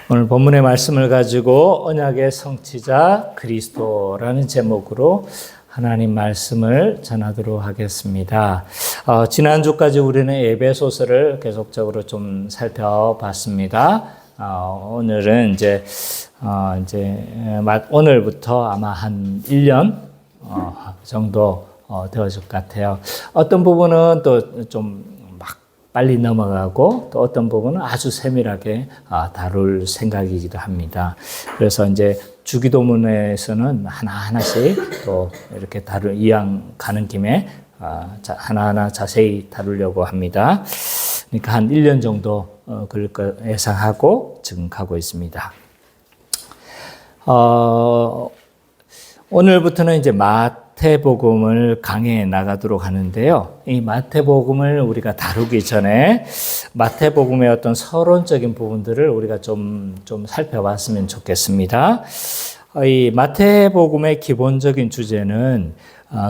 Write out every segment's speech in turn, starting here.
오늘 본문의 말씀을 가지고 언약의 성취자 그리스도라는 제목으로 하나님 말씀을 전하도록 하겠습니다. 지난주까지 우리는 에베소서를 계속적으로 좀 살펴봤습니다. 오늘은 이제 오늘부터 아마 한 1년 정도 되어질 것 같아요. 어떤 부분은 또 좀 빨리 넘어가고 또 어떤 부분은 아주 세밀하게 다룰 생각이기도 합니다. 그래서 이제 주기도문에서는 하나하나씩 또 이렇게 이왕 가는 김에 하나하나 자세히 다루려고 합니다. 그러니까 한 1년 정도 그럴 거 예상하고 지금 가고 있습니다. 오늘부터는 이제 마태복음을 강해해 나가도록 하는데요. 이 마태복음을 우리가 다루기 전에 마태복음의 어떤 서론적인 부분들을 우리가 좀 살펴봤으면 좋겠습니다. 이 마태복음의 기본적인 주제는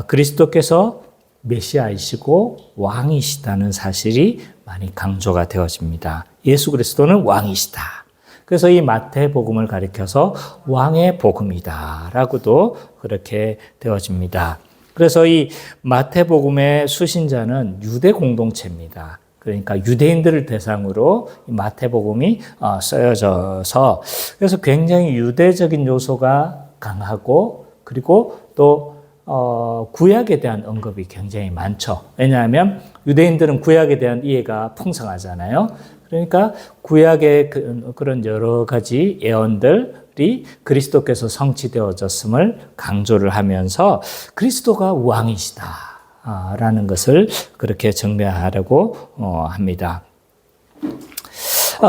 그리스도께서 메시아이시고 왕이시다는 사실이 많이 강조가 되어집니다. 예수 그리스도는 왕이시다. 그래서 이 마태복음을 가리켜서 왕의 복음이다라고도 그렇게 되어집니다. 그래서 이 마태복음의 수신자는 유대 공동체입니다. 그러니까 유대인들을 대상으로 이 마태복음이 쓰여져서 그래서 굉장히 유대적인 요소가 강하고 그리고 또 구약에 대한 언급이 굉장히 많죠. 왜냐하면 유대인들은 구약에 대한 이해가 풍성하잖아요. 그러니까 구약의 그런 여러 가지 예언들이 그리스도께서 성취되어졌음을 강조를 하면서 그리스도가 왕이시다라는 것을 그렇게 정리하려고 합니다.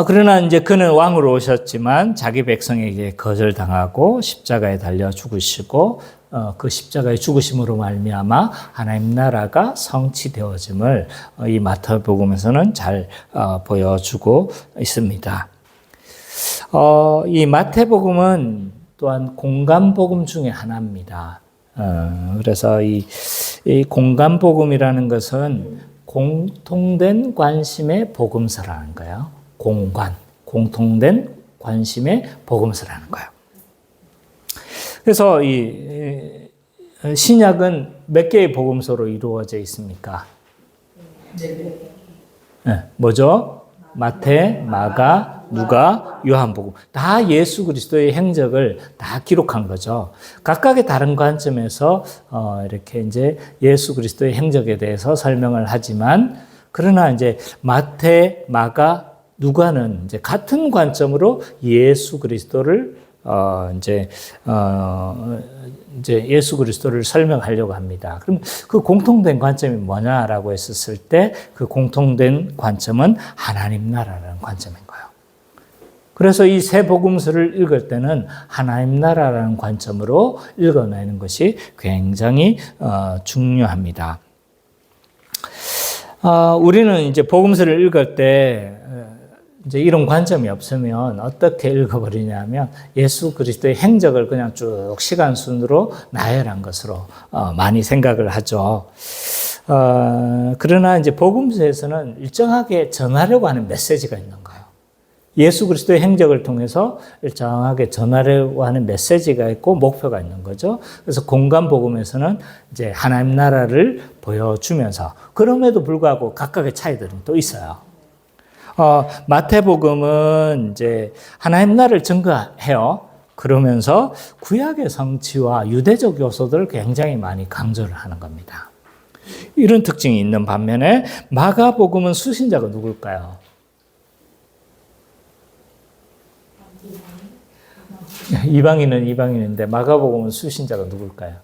그러나 이제 그는 왕으로 오셨지만 자기 백성에게 거절당하고 십자가에 달려 죽으시고 그 십자가의 죽으심으로 말미암아 하나님 나라가 성취되어짐을 이 마태복음에서는 잘 보여주고 있습니다. 이 마태복음은 또한 공간복음 중에 하나입니다. 그래서 이 공간복음이라는 것은 공통된 관심의 복음서라는 거예요. 공통된 관심의 복음서라는 거예요. 그래서 이 신약은 몇 개의 복음서로 이루어져 있습니까? 네, 뭐죠? 마태, 마가, 누가, 요한복음. 다 예수 그리스도의 행적을 다 기록한 거죠. 각각의 다른 관점에서 이렇게 이제 예수 그리스도의 행적에 대해서 설명을 하지만 그러나 이제 마태, 마가, 누가는 이제 같은 관점으로 예수 그리스도를 이제 예수 그리스도를 설명하려고 합니다. 그럼 그 공통된 관점이 뭐냐라고 했었을 때 그 공통된 관점은 하나님 나라라는 관점인 거예요. 그래서 이 세 복음서를 읽을 때는 하나님 나라라는 관점으로 읽어내는 것이 굉장히 중요합니다. 우리는 이제 복음서를 읽을 때 이제 이런 관점이 없으면 어떻게 읽어버리냐면 예수 그리스도의 행적을 그냥 쭉 시간 순으로 나열한 것으로 많이 생각을 하죠. 그러나 이제 복음서에서는 일정하게 전하려고 하는 메시지가 있는 거예요. 예수 그리스도의 행적을 통해서 일정하게 전하려고 하는 메시지가 있고 목표가 있는 거죠. 그래서 공간 복음에서는 이제 하나님 나라를 보여주면서 그럼에도 불구하고 각각의 차이들은 또 있어요. 마태복음은 이제 하나님 나라를 증거해요. 그러면서 구약의 성취와 유대적 요소들을 굉장히 많이 강조를 하는 겁니다. 이런 특징이 있는 반면에 마가복음은 수신자가 누굴까요? 이방인은 이방인인데 마가복음은 수신자가 누굴까요?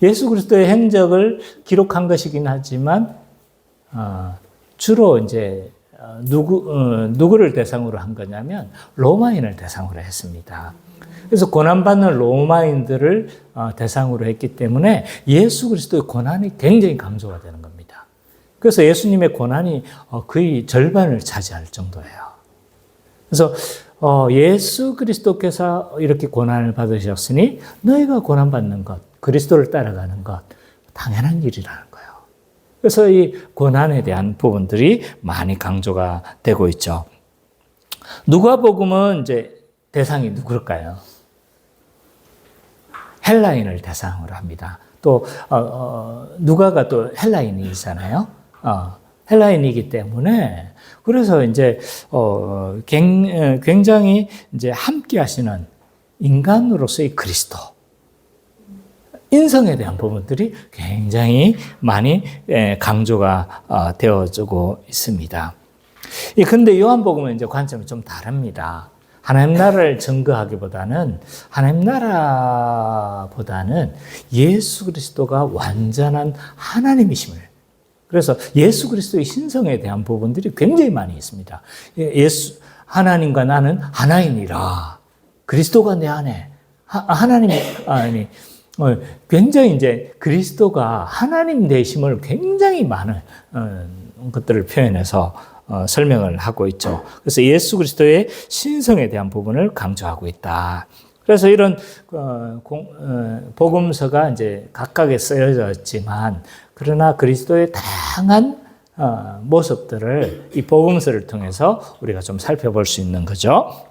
예수 그리스도의 행적을 기록한 것이긴 하지만 주로 이제 누구를 대상으로 한 거냐면 로마인을 대상으로 했습니다. 그래서 고난받는 로마인들을 대상으로 했기 때문에 예수 그리스도의 고난이 굉장히 강조가 되는 겁니다. 그래서 예수님의 고난이 거의 절반을 차지할 정도예요. 그래서 예수 그리스도께서 이렇게 고난을 받으셨으니 너희가 고난받는 것, 그리스도를 따라가는 것 당연한 일이라는 거예요. 그래서 이 고난에 대한 부분들이 많이 강조가 되고 있죠. 누가복음은 이제 대상이 누굴까요? 헬라인을 대상으로 합니다. 또 누가가 또 헬라인이잖아요. 헬라인이기 때문에 그래서 이제 굉장히 이제 함께 하시는 인간으로서의 그리스도 인성에 대한 부분들이 굉장히 많이 강조가 되어지고 있습니다. 근데 요한복음은 이제 관점이 좀 다릅니다. 하나님 나라를 증거하기보다는 하나님 나라보다는 예수 그리스도가 완전한 하나님이심을, 그래서 예수 그리스도의 신성에 대한 부분들이 굉장히 많이 있습니다. 하나님과 나는 하나이니라. 그리스도가 내 안에 하나님이 아니 굉장히 이제 그리스도가 하나님 되심을 굉장히 많은 것들을 표현해서 설명을 하고 있죠. 그래서 예수 그리스도의 신성에 대한 부분을 강조하고 있다. 그래서 이런 복음서가 이제 각각에 쓰여졌지만 그러나 그리스도의 다양한 모습들을 이 복음서를 통해서 우리가 좀 살펴볼 수 있는 거죠.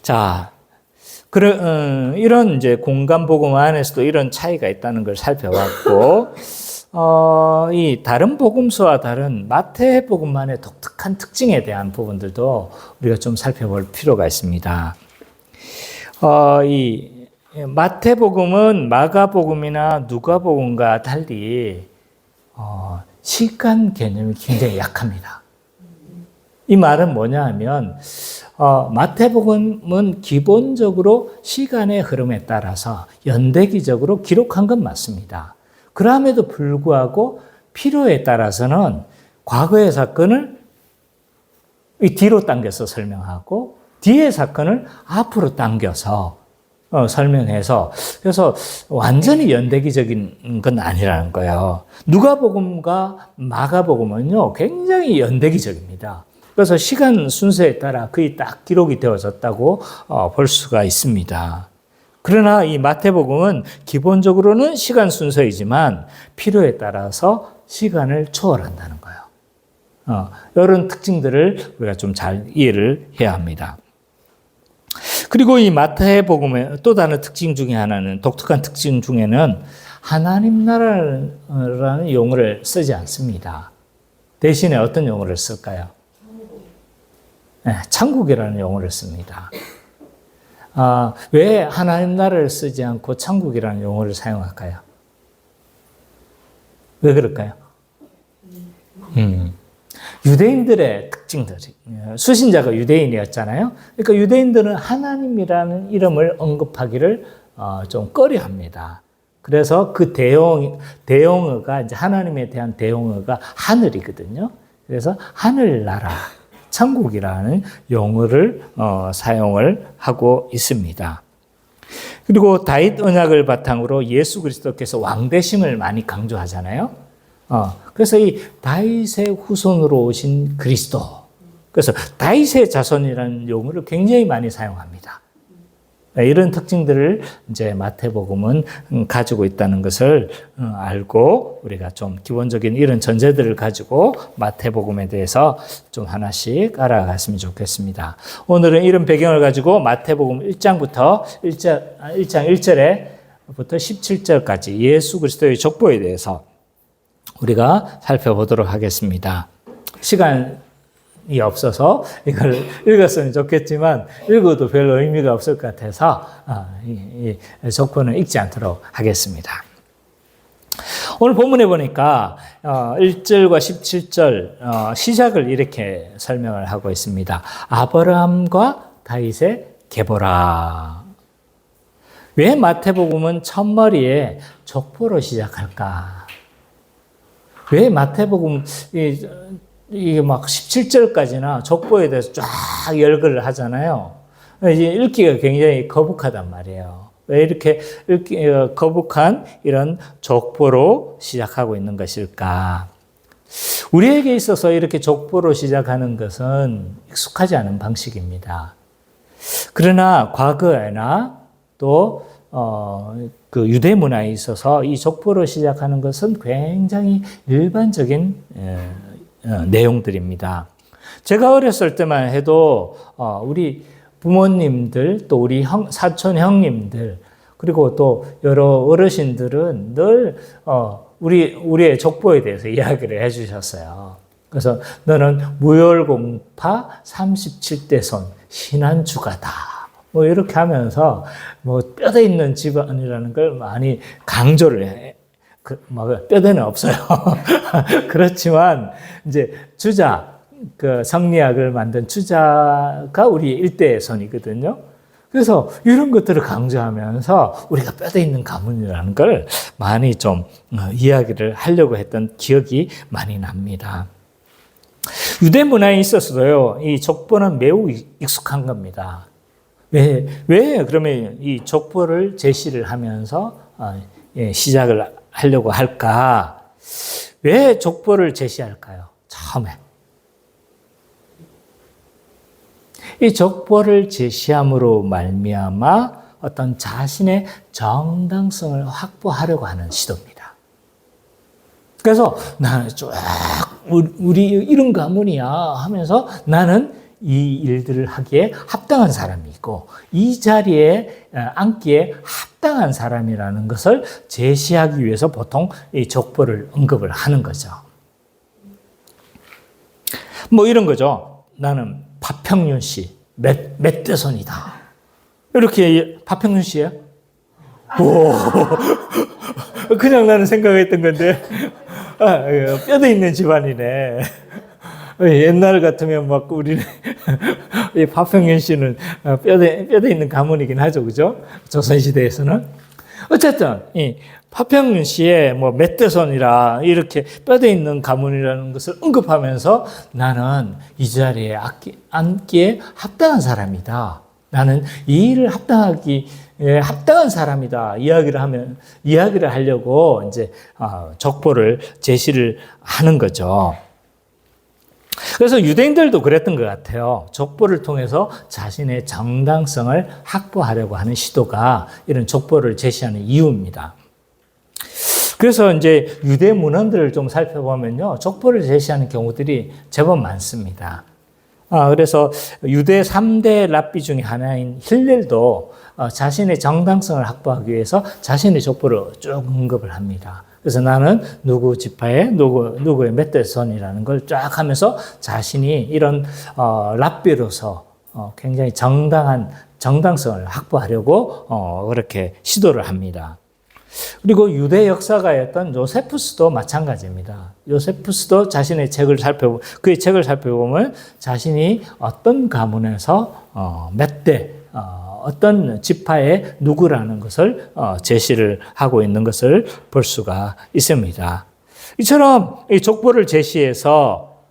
자, 이런 이제 공간 복음 안에서도 이런 차이가 있다는 걸 살펴봤고, 이 다른 복음서와 다른 마태복음만의 독특한 특징에 대한 부분들도 우리가 좀 살펴볼 필요가 있습니다. 이 마태복음은 마가복음이나 누가복음과 달리 시간 개념이 굉장히 약합니다. 이 말은 뭐냐 하면 마태복음은 기본적으로 시간의 흐름에 따라서 연대기적으로 기록한 건 맞습니다. 그럼에도 불구하고 필요에 따라서는 과거의 사건을 뒤로 당겨서 설명하고 뒤의 사건을 앞으로 당겨서 설명해서, 그래서 완전히 연대기적인 건 아니라는 거예요. 누가복음과 마가복음은요 굉장히 연대기적입니다. 그래서 시간 순서에 따라 거의 딱 기록이 되어졌다고 볼 수가 있습니다. 그러나 이 마태복음은 기본적으로는 시간 순서이지만 필요에 따라서 시간을 초월한다는 거예요. 이런 특징들을 우리가 좀 잘 이해를 해야 합니다. 그리고 이 마태복음의 또 다른 특징 중에 하나는, 독특한 특징 중에는 하나님 나라라는 용어를 쓰지 않습니다. 대신에 어떤 용어를 쓸까요? 네, 천국이라는 용어를 씁니다. 왜 하나님 나라를 쓰지 않고 천국이라는 용어를 사용할까요? 왜 그럴까요? 유대인들의 특징들이, 수신자가 유대인이었잖아요. 그러니까 유대인들은 하나님이라는 이름을 언급하기를 좀 꺼려합니다. 그래서 그 대용어가 이제 하나님에 대한 대용어가 하늘이거든요. 그래서 하늘나라, 천국이라는 용어를 사용을 하고 있습니다. 그리고 다윗 언약을 바탕으로 예수 그리스도께서 왕되심을 많이 강조하잖아요. 그래서 이 다윗의 후손으로 오신 그리스도, 그래서 다윗의 자손이라는 용어를 굉장히 많이 사용합니다. 이런 특징들을 이제 마태복음은 가지고 있다는 것을 알고 우리가 좀 기본적인 이런 전제들을 가지고 마태복음에 대해서 좀 하나씩 알아갔으면 좋겠습니다. 오늘은 이런 배경을 가지고 마태복음 1장부터 1장 1절에부터 17절까지 예수 그리스도의 족보에 대해서 우리가 살펴보도록 하겠습니다. 시간이 없어서 이걸 읽었으면 좋겠지만 읽어도 별 의미가 없을 것 같아서 이 족보는 읽지 않도록 하겠습니다. 오늘 본문에 보니까 1절과 17절 시작을 이렇게 설명을 하고 있습니다. 아브라함과 다윗의 계보라. 왜 마태복음은 첫머리에 족보로 시작할까? 왜 마태복음 이게 막 17절까지나 족보에 대해서 쫙 열거를 하잖아요. 이제 읽기가 굉장히 거북하단 말이에요. 왜 이렇게 거북한 이런 족보로 시작하고 있는 것일까? 우리에게 있어서 이렇게 족보로 시작하는 것은 익숙하지 않은 방식입니다. 그러나 과거에나 또 그 유대 문화에 있어서 이 족보로 시작하는 것은 굉장히 일반적인 내용들입니다. 제가 어렸을 때만 해도 우리 부모님들 또 우리 사촌 형님들 그리고 또 여러 어르신들은 늘 우리의 족보에 대해서 이야기를 해주셨어요. 그래서 너는 무열공파 37대 손 신한주가다. 뭐 이렇게 하면서 뭐 뼈대 있는 집안이라는 걸 많이 강조를 해. 뼈대는 없어요. 그렇지만 이제 주자 그 성리학을 만든 주자가 우리 일대의 손이거든요. 그래서 이런 것들을 강조하면서 우리가 뼈대 있는 가문이라는 걸 많이 좀 이야기를 하려고 했던 기억이 많이 납니다. 유대 문화에 있어서도요, 이 족보는 매우 익숙한 겁니다. 왜 그러면 이 족보를 제시를 하면서 시작을 하려고 할까? 왜 족보를 제시할까요? 처음에. 이 족보를 제시함으로 말미암아 어떤 자신의 정당성을 확보하려고 하는 시도입니다. 그래서 나는 쫙 우리 이런 가문이야 하면서 나는 이 일들을 하기에 합당한 사람이고 이 자리에 앉기에 합당한 사람이라는 것을 제시하기 위해서 보통 이 족보를 언급을 하는 거죠. 뭐 이런 거죠. 나는 파평윤 씨, 맷대손이다. 이렇게 파평윤 씨예요? 오, 그냥 나는 생각했던 건데 뼈대 있는 집안이네. 옛날 같으면 막 우리는 파평윤 씨는 뼈대 있는 가문이긴 하죠, 그죠? 조선시대에서는. 어쨌든 이 파평윤 씨의 뭐 맷대손이라 이렇게 뼈대 있는 가문이라는 것을 언급하면서 나는 이 자리에 앉기에 합당한 사람이다. 나는 이 일을 합당한 사람이다. 이야기를 하려고 이제 족보를 제시를 하는 거죠. 그래서 유대인들도 그랬던 것 같아요. 족보를 통해서 자신의 정당성을 확보하려고 하는 시도가 이런 족보를 제시하는 이유입니다. 그래서 이제 유대 문헌들을 좀 살펴보면요, 족보를 제시하는 경우들이 제법 많습니다. 그래서 유대 3대 랍비 중에 하나인 힐렐도 자신의 정당성을 확보하기 위해서 자신의 족보를 쭉 언급을 합니다. 그래서 나는 누구 지파의 누구의 맷대손이라는 걸 쫙 하면서 자신이 이런 랍비로서 굉장히 정당성을 확보하려고 그렇게 시도를 합니다. 그리고 유대 역사가였던 요세푸스도 마찬가지입니다. 요세푸스도 자신의 그의 책을 살펴보면 자신이 어떤 가문에서 몇 대, 어떤 지파의 누구라는 것을 제시를 하고 있는 것을 볼 수가 있습니다. 이처럼 이 족보를 제시해서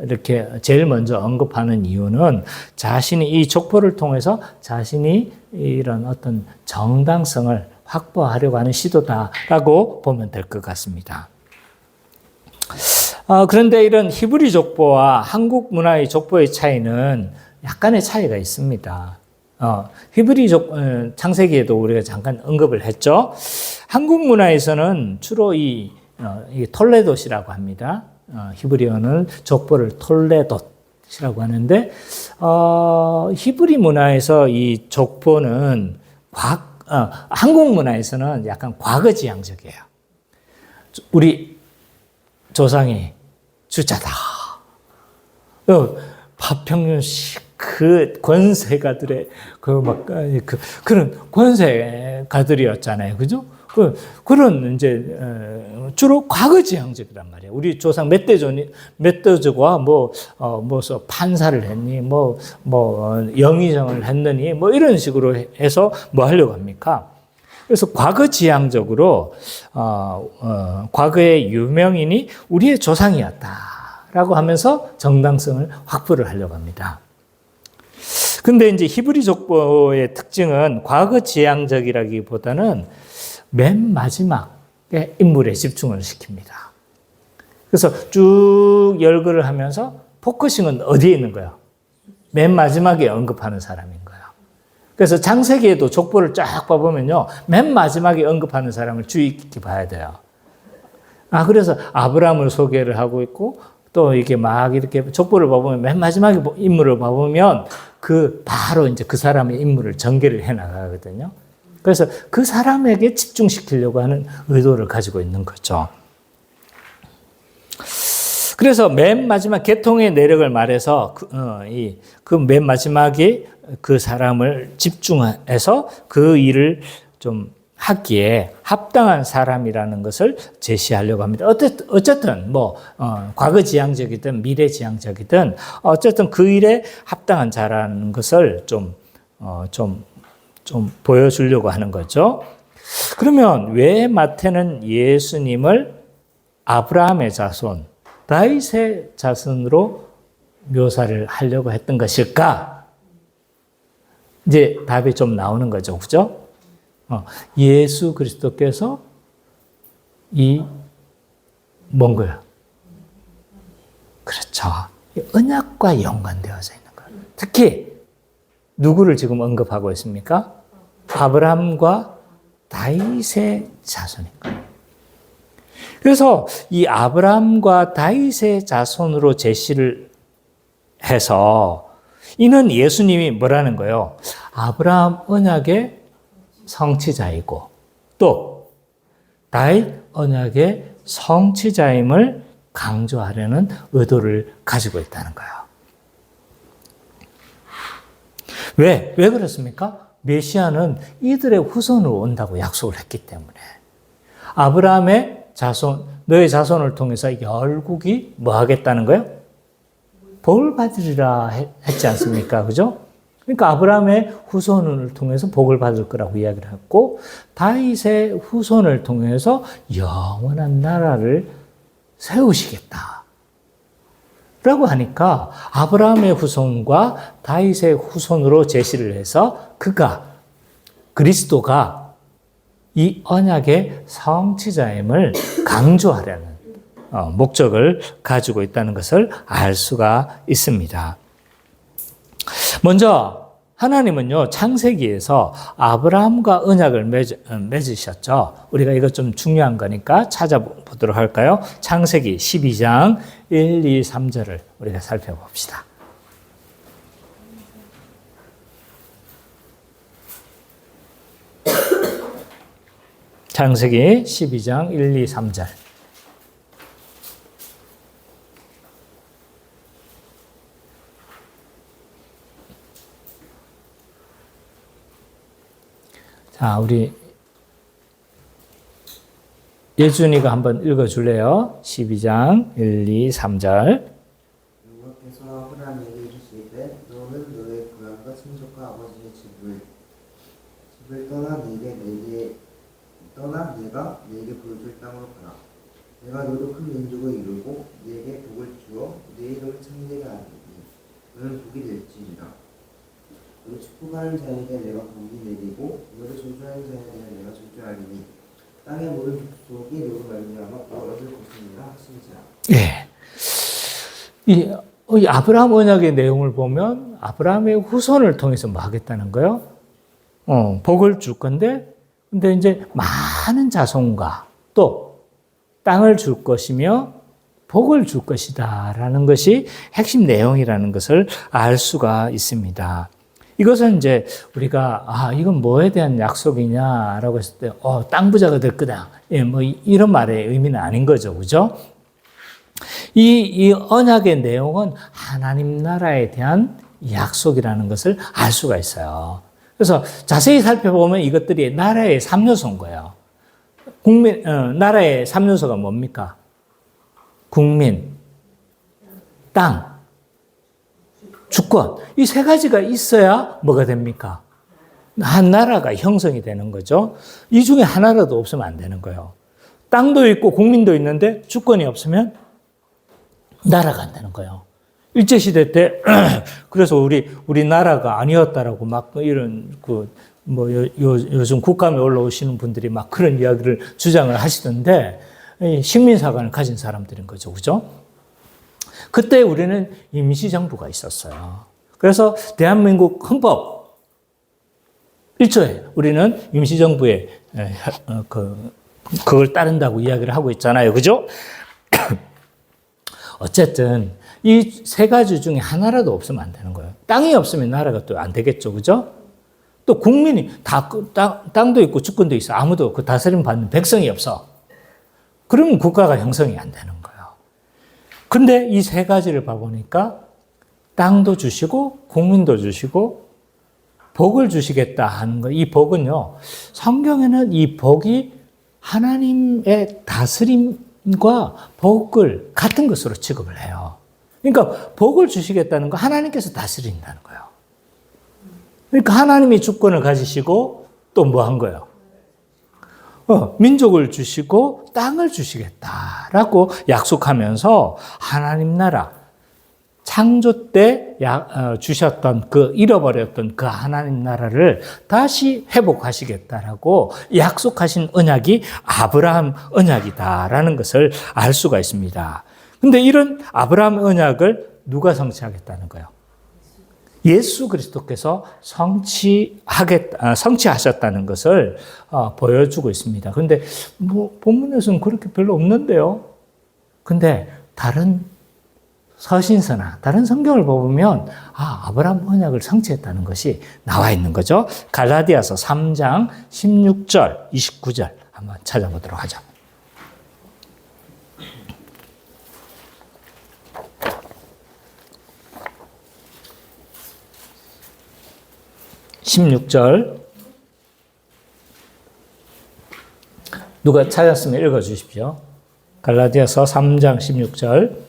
이렇게 제일 먼저 언급하는 이유는 자신이 이 족보를 통해서 자신이 이런 어떤 정당성을 확보하려고 하는 시도다라고 보면 될 것 같습니다. 그런데 이런 히브리 족보와 한국 문화의 족보의 차이는 약간의 차이가 있습니다. 히브리 창세기에도 우리가 잠깐 언급을 했죠. 한국 문화에서는 주로 이 톨레도시라고 합니다. 히브리어는 족보를 톨레도시라고 하는데 히브리 문화에서 이 족보는 한국 문화에서는 약간 과거지향적이에요. 우리 조상이 주자다. 파평윤 씨, 그 권세가들의 그런 권세가들이었잖아요. 그죠? 그런 이제 주로 과거지향적이란 말이에요. 우리 조상 멧돼지가 무슨 판사를 했니, 영의정을 했느니, 이런 식으로 해서 뭐 하려고 합니까? 그래서 과거지향적으로 과거의 유명인이 우리의 조상이었다라고 하면서 정당성을 확보를 하려고 합니다. 근데 이제 히브리 족보의 특징은 과거지향적이라기보다는 맨 마지막에 인물에 집중을 시킵니다. 그래서 쭉 열거를 하면서 포커싱은 어디에 있는 거예요? 맨 마지막에 언급하는 사람인 거예요. 그래서 창세기에도 족보를 쫙 봐보면요, 맨 마지막에 언급하는 사람을 주의 깊게 봐야 돼요. 그래서 아브라함을 소개를 하고 있고, 또 이게 막 이렇게 족보를 봐보면 맨 마지막에 인물을 봐보면 바로 이제 그 사람의 인물을 전개를 해 나가거든요. 그래서 그 사람에게 집중시키려고 하는 의도를 가지고 있는 거죠. 그래서 맨 마지막 개통의 내력을 말해서 그 맨 마지막에 그 사람을 집중해서 그 일을 좀 하기에 합당한 사람이라는 것을 제시하려고 합니다. 어쨌든 과거지향적이든 미래지향적이든 어쨌든 그 일에 합당한 자라는 것을 좀 보여주려고 하는 거죠. 그러면 왜 마태는 예수님을 아브라함의 자손, 다윗의 자손으로 묘사를 하려고 했던 것일까? 이제 답이 좀 나오는 거죠. 그죠? 예수 그리스도께서 뭔 거예요? 그렇죠. 언약과 연관되어져 있는 거예요. 특히 누구를 지금 언급하고 있습니까? 아브라함과 다윗의 자손인 거예요. 그래서 이 아브라함과 다윗의 자손으로 제시를 해서 이는 예수님이 뭐라는 거예요? 아브라함 언약의 성취자이고 또 다윗 언약의 성취자임을 강조하려는 의도를 가지고 있다는 거예요. 왜 그렇습니까? 메시아는 이들의 후손으로 온다고 약속을 했기 때문에. 아브라함의 자손, 너의 자손을 통해서 열국이 뭐 하겠다는 거예요? 복을 받으리라 했지 않습니까? 그죠? 그러니까 아브라함의 후손을 통해서 복을 받을 거라고 이야기를 했고 다윗의 후손을 통해서 영원한 나라를 세우시겠다. 라고 하니까 아브라함의 후손과 다윗의 후손으로 제시를 해서 그리스도가 이 언약의 성취자임을 강조하려는 목적을 가지고 있다는 것을 알 수가 있습니다. 먼저 하나님은요 창세기에서 아브라함과 언약을 맺으셨죠. 우리가 이거 좀 중요한 거니까 찾아보도록 할까요? 창세기 12장 1, 2, 3절을 우리가 살펴봅시다. 창세기 12장 1, 2, 3절. 자, 우리 예준이가 한번 읽어줄래요? 12장 1, 2, 3절. 여호와께서 아브라함에게 이르시되 너는 너의 고향과 친족과 아버지의 집을 떠나 내가 네게 보여줄 땅으로 가라. 내가 너로 큰 민족을 이루고 네게 복을 주어 네 이름을 창대하게 하리니 너는 복이 될지니라. 너를 축복하는 자에게 내가 복이 내리고 너를 저주하는 자에게 내가 저주하리니 땅의 모든 족속이 너로 말미암아 복을 얻을 것이니라 하시니라. 이 아브라함 언약의 내용을 보면 아브라함의 후손을 통해서 뭐 하겠다는 거예요? 복을 줄 건데 근데 이제 많은 자손과 또 땅을 줄 것이며 복을 줄 것이다라는 것이 핵심 내용이라는 것을 알 수가 있습니다. 이것은 이제 우리가 이건 뭐에 대한 약속이냐라고 했을 때 땅 부자가 될 거다. 뭐 이런 말의 의미는 아닌 거죠. 그죠? 이 언약의 내용은 하나님 나라에 대한 약속이라는 것을 알 수가 있어요. 그래서 자세히 살펴보면 이것들이 나라의 3요소인 거예요. 나라의 3요소가 뭡니까? 국민, 땅, 주권. 이 세 가지가 있어야 뭐가 됩니까? 한 나라가 형성이 되는 거죠. 이 중에 하나라도 없으면 안 되는 거예요. 땅도 있고 국민도 있는데 주권이 없으면 나라가 안 되는 거예요. 일제시대 때, 그래서 우리 나라가 아니었다라고 막 이런, 요즘 국감에 올라오시는 분들이 막 그런 이야기를 주장을 하시던데, 식민사관을 가진 사람들인 거죠. 그죠? 그때 우리는 임시정부가 있었어요. 그래서 대한민국 헌법 1조에 우리는 임시정부의 그걸 따른다고 이야기를 하고 있잖아요. 그죠? 어쨌든 이 세 가지 중에 하나라도 없으면 안 되는 거예요. 땅이 없으면 나라가 또 안 되겠죠. 그죠? 또 국민이 땅도 있고 주권도 있어. 아무도 그 다스림 받는 백성이 없어. 그러면 국가가 형성이 안 되는 거예요. 근데 이 세 가지를 봐보니까 땅도 주시고 국민도 주시고 복을 주시겠다 하는 거. 이 복은요. 성경에는 이 복이 하나님의 다스림과 복을 같은 것으로 취급을 해요. 그러니까 복을 주시겠다는 거 하나님께서 다스린다는 거예요. 그러니까 하나님이 주권을 가지시고 또 뭐 한 거예요? 민족을 주시고 땅을 주시겠다라고 약속하면서 하나님 나라 창조 때 주셨던 그 잃어버렸던 그 하나님 나라를 다시 회복하시겠다라고 약속하신 언약이 아브라함 언약이다라는 것을 알 수가 있습니다. 근데 이런 아브라함 언약을 누가 성취하겠다는 거예요? 예수 그리스도께서 성취하셨다는 것을 보여주고 있습니다. 근데 뭐 본문에서는 그렇게 별로 없는데요. 근데 다른 서신서나 다른 성경을 보면 아브라함 언약을 성취했다는 것이 나와 있는 거죠. 갈라디아서 3장 16절, 29절 한번 찾아보도록 하죠. 16절 누가 찾았으면 읽어주십시오. 갈라디아서 3장 16절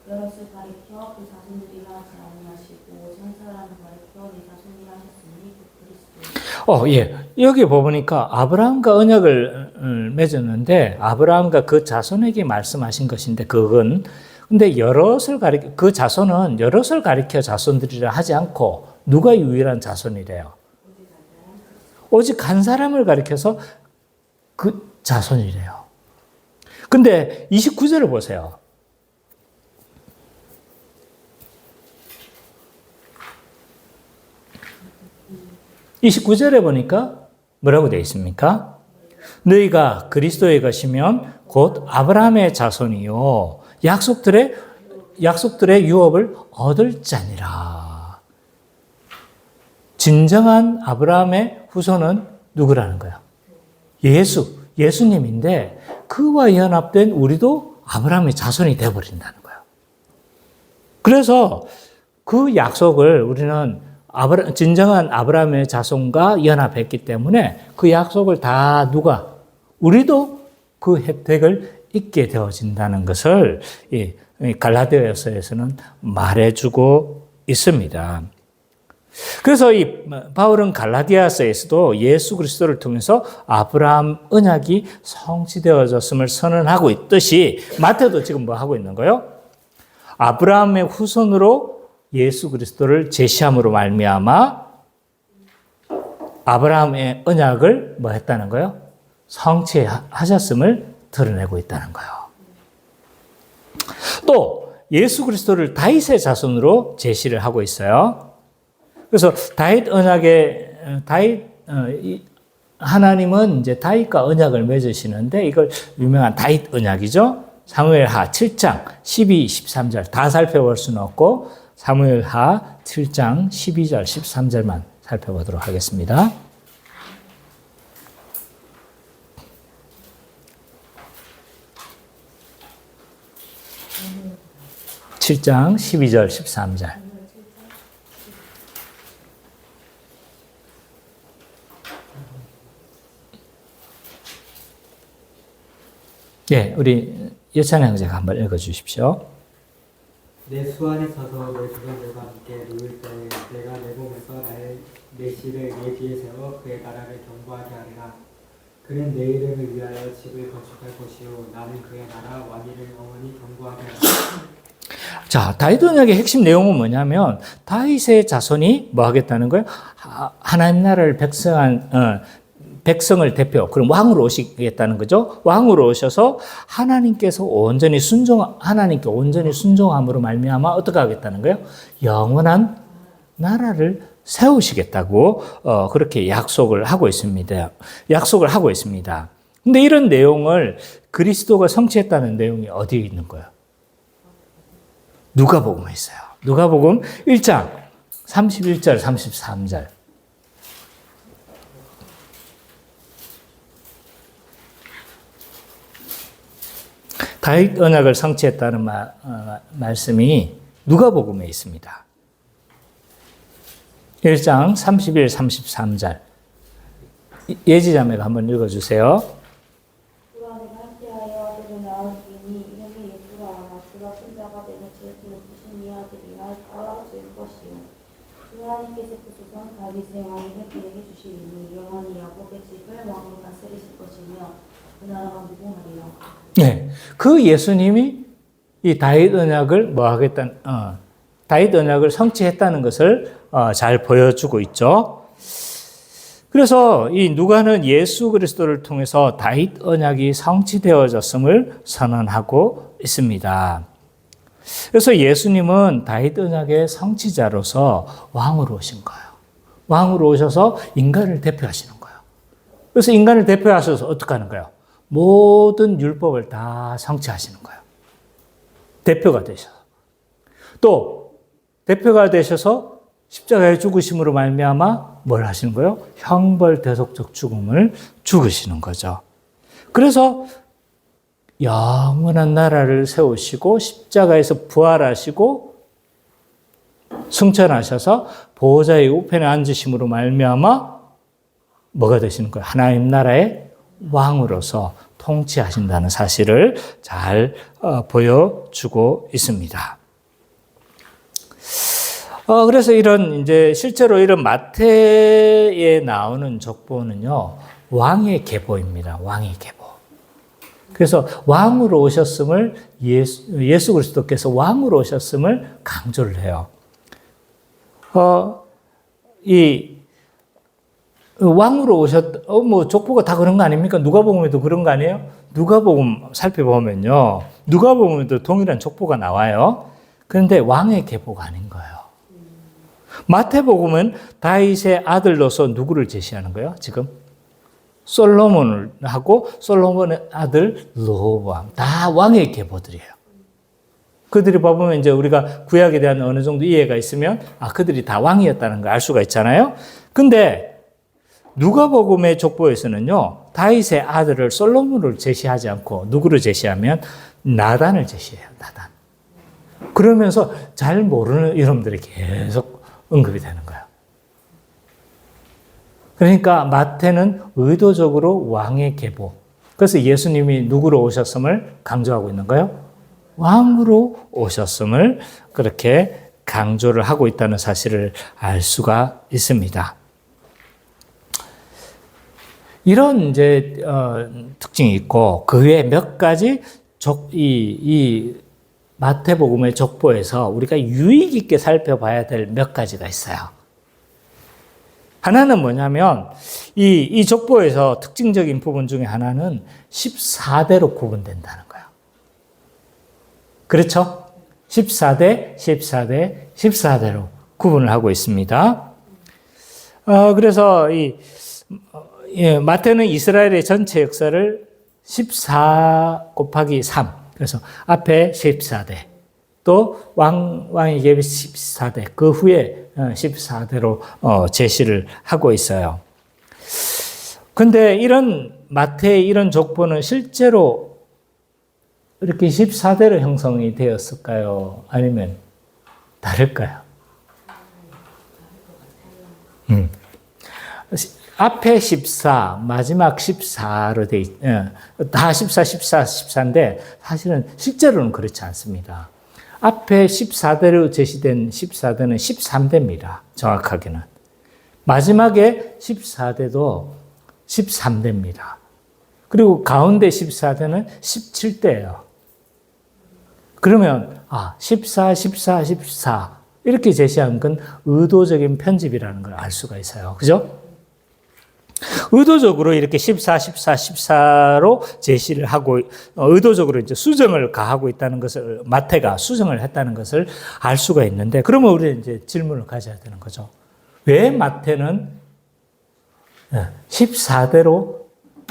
여럿을 가리켜 그 자손들이라 하지 아니하시고 천사라는 가리켜 네 자손이라 하셨으니 그 그리스도. 예. 여기 보니까 아브라함과 언약을 맺었는데 아브라함과 그 자손에게 말씀하신 것인데 그건 근데 그 자손은 여럿을 가리켜 자손들이라 하지 않고 누가 유일한 자손이래요? 오직 한 사람을 가리켜서 그 자손이래요. 근데 29절을 보세요. 29절에 보니까 뭐라고 되어 있습니까? 너희가 그리스도에 가시면 곧 아브라함의 자손이요 약속들의 유업을 얻을 자니라. 진정한 아브라함의 후손은 누구라는 거야? 예수님인데 그와 연합된 우리도 아브라함의 자손이 되어버린다는 거예요. 그래서 그 약속을 우리는 진정한 아브라함의 자손과 연합했기 때문에 그 약속을 다 우리도 그 혜택을 잊게 되어진다는 것을 갈라디아서에서는 말해주고 있습니다. 그래서 이 바울은 갈라디아서에서도 예수 그리스도를 통해서 아브라함 언약이 성취되어졌음을 선언하고 있듯이 마태도 지금 뭐 하고 있는 거예요? 아브라함의 후손으로 예수 그리스도를 제시함으로 말미암아 아브라함의 언약을 뭐 했다는 거예요? 성취하셨음을 드러내고 있다는 거예요. 또 예수 그리스도를 다윗의 자손으로 제시를 하고 있어요. 그래서 하나님은 이제 다윗과 언약을 맺으시는데 이걸 유명한 다윗 언약이죠. 사무엘하 7장 12, 13절 다 살펴볼 수는 없고 사무엘하 7장 12절, 13절만 살펴보도록 하겠습니다. (7장) 12절, 13절. 예, 우리 여찬 형제가 한번 읽어주십시오. 내 수 안에 서서 내 조상들과 함께 누울 때에 내가 내 몸에서 나의 메시를 내 뒤에 세워 그의 나라를 경고하게 하리라. 그는 내 이름을 위하여 집을 건축할 것이요 나는 그의 나라 왕위를 영원히 경고하게 하리라. 자, 다윗 언약의 핵심 내용은 뭐냐면 다윗의 자손이 뭐 하겠다는 거예요? 하나님 나라를 백성을 대표, 그럼 왕으로 오시겠다는 거죠. 왕으로 오셔서 하나님께 온전히 순종함으로 말미암아 어떻게 하겠다는 거예요? 영원한 나라를 세우시겠다고 그렇게 약속을 하고 있습니다. 약속을 하고 있습니다. 근데 이런 내용을 그리스도가 성취했다는 내용이 어디에 있는 거예요? 누가복음에 있어요. 누가복음 1장 31절 33절. 다윗 언약을 성취했다는 말씀이 누가복음에 있습니다. 1장 31, 33절. 예지자매가 한번 읽어주세요. 그가 내가 함께하여 아들을 낳으리니 이름이 예수라 하나 그가 큰 자가 되며 제일 높으신 이 아들이라 따라줄 것이요 주 하나님께서 그 조상 다윗의 왕위를 그에게 주시리니 영원히 야곱의 집을 왕으로 다스리실 것이며 그 나라가 무궁하리라. 네, 그 예수님이 이 다윗 언약을 다윗 언약을 성취했다는 것을 잘 보여주고 있죠. 그래서 이 누가는 예수 그리스도를 통해서 다윗 언약이 성취되어졌음을 선언하고 있습니다. 그래서 예수님은 다윗 언약의 성취자로서 왕으로 오신 거예요. 왕으로 오셔서 인간을 대표하시는 거예요. 그래서 인간을 대표하셔서 어떻게 하는 거예요? 모든 율법을 다 성취하시는 거예요. 대표가 되셔서. 또 대표가 되셔서 십자가에 죽으심으로 말미암아 뭘 하시는 거예요? 형벌 대속적 죽음을 죽으시는 거죠. 그래서 영원한 나라를 세우시고 십자가에서 부활하시고 승천하셔서 보호자의 우편에 앉으심으로 말미암아 뭐가 되시는 거예요? 하나님 나라의 왕으로서 통치하신다는 사실을 잘 보여주고 있습니다. 그래서 실제로 이런 마태에 나오는 족보는요, 왕의 계보입니다. 왕의 계보. 그래서 왕으로 오셨음을 예수 그리스도께서 왕으로 오셨음을 강조를 해요. 왕으로 족보가 다 그런 거 아닙니까? 누가복음에도 그런 거 아니에요? 누가복음 살펴보면요, 누가복음에도 동일한 족보가 나와요. 그런데 왕의 계보가 아닌 거예요. 마태복음은 다윗의 아들로서 누구를 제시하는 거예요? 지금 솔로몬을 하고 솔로몬의 아들 르호보암, 다 왕의 계보들이에요. 그들이 보면 이제 우리가 구약에 대한 어느 정도 이해가 있으면 그들이 다 왕이었다는 걸 알 수가 있잖아요. 근데 누가복음의 족보에서는요, 다윗의 아들을 솔로몬을 제시하지 않고 누구를 제시하면 나단을 제시해요. 나단. 그러면서 잘 모르는 이름들이 계속 언급이 되는 거예요. 그러니까 마태는 의도적으로 왕의 계보. 그래서 예수님이 누구로 오셨음을 강조하고 있는 거예요? 왕으로 오셨음을 그렇게 강조를 하고 있다는 사실을 알 수가 있습니다. 이런 특징이 있고, 그 외에 몇 가지 이 마태복음의 족보에서 우리가 유익 있게 살펴봐야 될 몇 가지가 있어요. 하나는 뭐냐면, 이 족보에서 특징적인 부분 중에 하나는 14대로 구분된다는 거예요. 그렇죠? 14대, 14대, 14대로 구분을 하고 있습니다. 그래서 마태는 이스라엘의 전체 역사를 14 곱하기 3, 그래서 앞에 14대, 또 왕의 계비 14대, 그 후에 14대로 제시를 하고 있어요. 근데 마태의 이런 족보는 실제로 이렇게 14대로 형성이 되었을까요? 아니면 다를까요? 앞에 14, 마지막 14로 다 14, 14, 14인데 사실은 실제로는 그렇지 않습니다. 앞에 14대로 제시된 14대는 13대입니다. 정확하게는. 마지막에 14대도 13대입니다. 그리고 가운데 14대는 17대예요. 그러면 14, 14, 14 이렇게 제시한 건 의도적인 편집이라는 걸 알 수가 있어요. 그죠? 의도적으로 이렇게 14, 14, 14로 제시를 하고, 의도적으로 이제 수정을 가하고 있다는 것을, 마태가 수정을 했다는 것을 알 수가 있는데, 그러면 우리는 이제 질문을 가져야 되는 거죠. 왜 마태는 14대로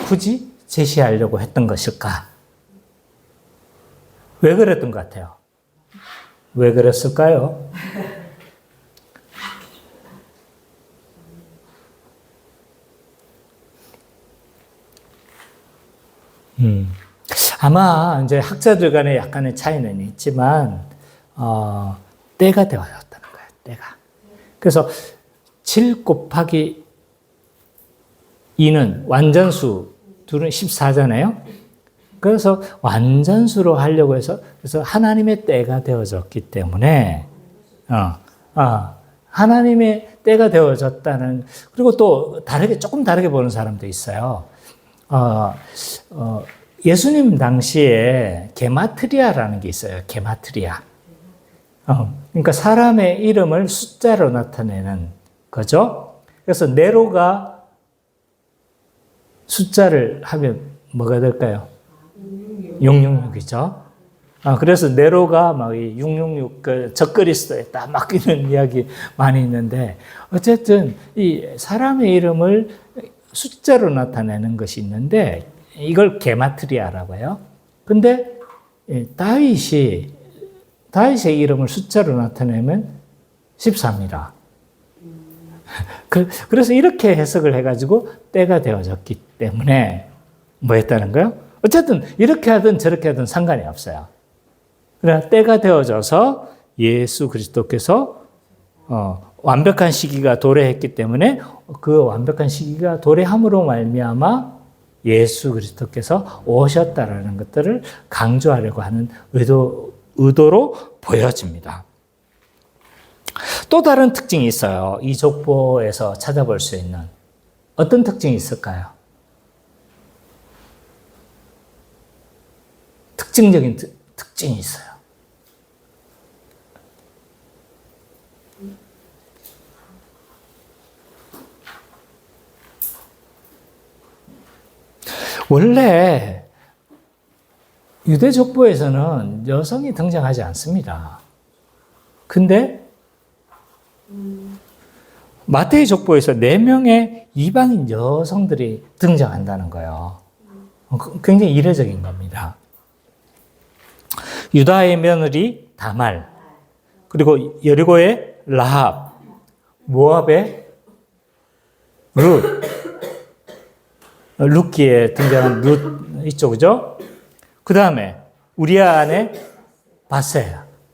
굳이 제시하려고 했던 것일까? 왜 그랬던 것 같아요? 왜 그랬을까요? 아마 이제 학자들 간에 약간의 차이는 있지만, 때가 되어졌다는 거예요, 때가. 그래서 7 곱하기 2는 완전수, 둘은 14잖아요. 그래서 완전수로 하려고 해서, 그래서 하나님의 때가 되어졌기 때문에, 하나님의 때가 되어졌다는, 그리고 또 조금 다르게 보는 사람도 있어요. 예수님 당시에 게마트리아라는 게 있어요. 게마트리아. 그러니까 사람의 이름을 숫자로 나타내는 거죠. 그래서 네로가 숫자를 하면 뭐가 될까요? 666이죠. 그래서 네로가 막 666, 그 적그리스도에 딱 맡기는 이야기 많이 있는데, 어쨌든 이 사람의 이름을 숫자로 나타내는 것이 있는데, 이걸 게마트리아라고 해요. 근데 다윗의 이름을 숫자로 나타내면 14입니다. 그래서 이렇게 해석을 해가지고 때가 되어졌기 때문에 뭐 했다는 거예요? 어쨌든 이렇게 하든 저렇게 하든 상관이 없어요. 그러나 때가 되어져서 예수 그리스도께서 완벽한 시기가 도래했기 때문에 그 완벽한 시기가 도래함으로 말미암아 예수 그리스도께서 오셨다라는 것들을 강조하려고 하는 의도로 보여집니다. 또 다른 특징이 있어요. 이 족보에서 찾아볼 수 있는 어떤 특징이 있을까요? 특징적인 특징이 있어요. 원래 유대 족보에서는 여성이 등장하지 않습니다. 근데 마태의 족보에서 4명의 이방인 여성들이 등장한다는 거예요. 굉장히 이례적인 겁니다. 유다의 며느리 다말, 그리고 여리고의 라합, 모압의 룻, 룻기에 등장한 룻 이쪽이죠. 그 다음에 우리아 안에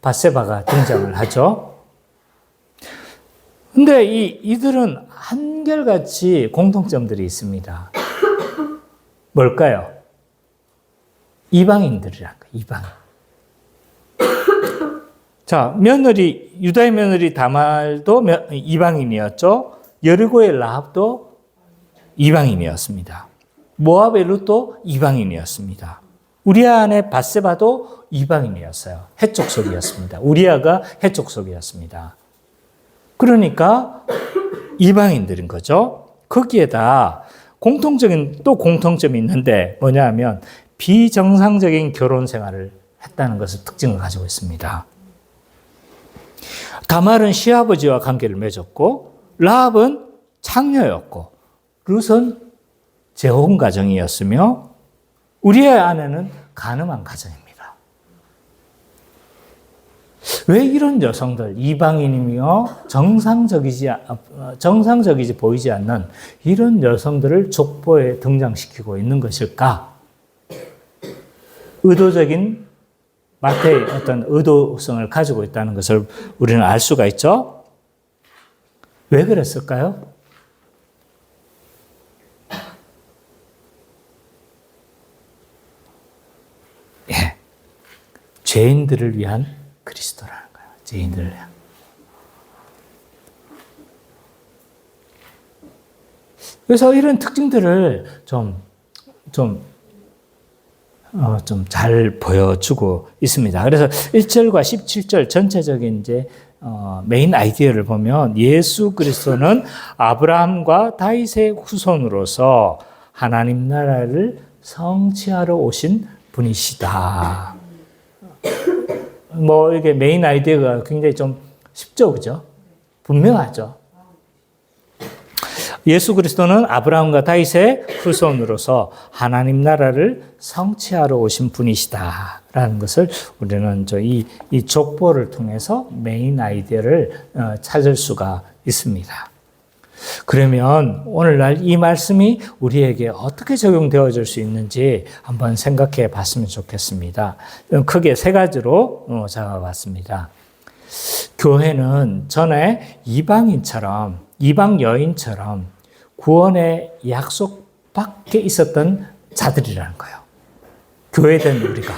바세바가 등장을 하죠. 근데 이들은 한결같이 공통점들이 있습니다. 뭘까요? 이방인들이란 거예요. 이방인. 자, 유다의 며느리 다말도 이방인이었죠. 여리고의 라합도 이방인이었습니다. 모압의 룻도 이방인이었습니다. 우리아 안의 바세바도 이방인이었어요. 해족속이었습니다. 우리아가 해족속이었습니다. 그러니까 이방인들인 거죠. 거기에다 공통점이 있는데 뭐냐 하면 비정상적인 결혼 생활을 했다는 것을 특징을 가지고 있습니다. 다말은 시아버지와 관계를 맺었고 라합은 창녀였고 룻은 재혼 가정이었으며 우리의 아내는 가늠한 가정입니다. 왜 이런 여성들, 이방인이며 정상적이지 보이지 않는 이런 여성들을 족보에 등장시키고 있는 것일까? 의도적인 마태의 어떤 의도성을 가지고 있다는 것을 우리는 알 수가 있죠? 왜 그랬을까요? 예. 죄인들을 위한 그리스도라는 거예요. 죄인들을 위한. 그래서 이런 특징들을 좀 잘 보여주고 있습니다. 그래서 1절과 17절 전체적인 이제 메인 아이디어를 보면 예수 그리스도는 아브라함과 다윗의 후손으로서 하나님 나라를 성취하러 오신 분이시다. 이게 메인 아이디어가 굉장히 좀 쉽죠, 그죠? 분명하죠. 예수 그리스도는 아브라함과 다윗의 후손으로서 하나님 나라를 성취하러 오신 분이시다라는 것을 우리는 이 족보를 통해서 메인 아이디어를 찾을 수가 있습니다. 그러면 오늘날 이 말씀이 우리에게 어떻게 적용되어질 수 있는지 한번 생각해 봤으면 좋겠습니다. 크게 세 가지로 잡아봤습니다. 교회는 전에 이방 여인처럼 구원의 약속 밖에 있었던 자들이라는 거예요. 교회된 우리가.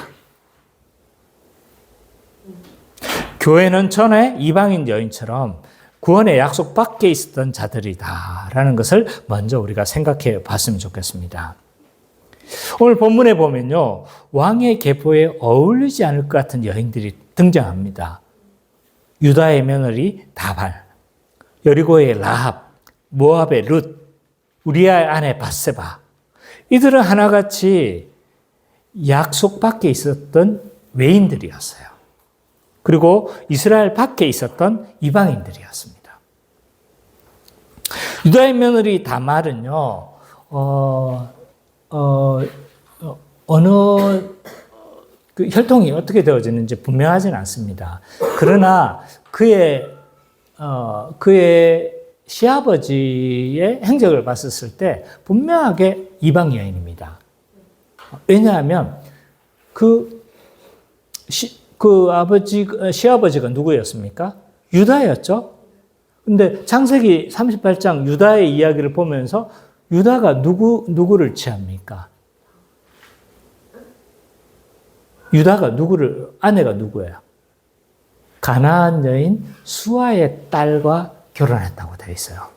교회는 전에 이방인 여인처럼 구원의 약속 밖에 있었던 자들이다라는 것을 먼저 우리가 생각해 봤으면 좋겠습니다. 오늘 본문에 보면요, 왕의 계보에 어울리지 않을 것 같은 여인들이 등장합니다. 유다의 며느리 다발, 여리고의 라합, 모압의 룻, 우리아의 아내 밧세바. 이들은 하나같이 약속 밖에 있었던 외인들이었어요. 그리고 이스라엘 밖에 있었던 이방인들이었습니다. 유다의 며느리 다말은요, 어느 그 혈통이 어떻게 되어지는지 분명하지는 않습니다. 그러나 그의 시아버지의 행적을 봤었을 때 분명하게 이방 여인입니다. 왜냐하면 시아버지가 누구였습니까? 유다였죠. 근데 창세기 38장 유다의 이야기를 보면서 유다가 누구를 취합니까? 아내가 누구예요? 가나안 여인 수아의 딸과 결혼했다고 되어 있어요.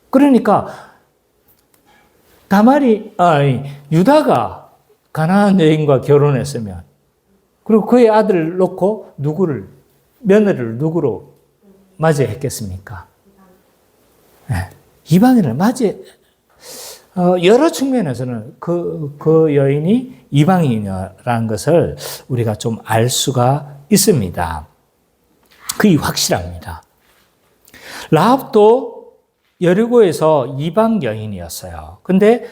그러니까 유다가 가나안 여인과 결혼했으면, 그리고 그의 아들을 놓고 며느리를 누구로 맞이했겠습니까? 네, 이방인을 여러 측면에서는 그 여인이 이방인이라는 것을 우리가 좀 알 수가 있습니다. 그게 확실합니다. 라합도 여리고에서 이방 여인이었어요. 근데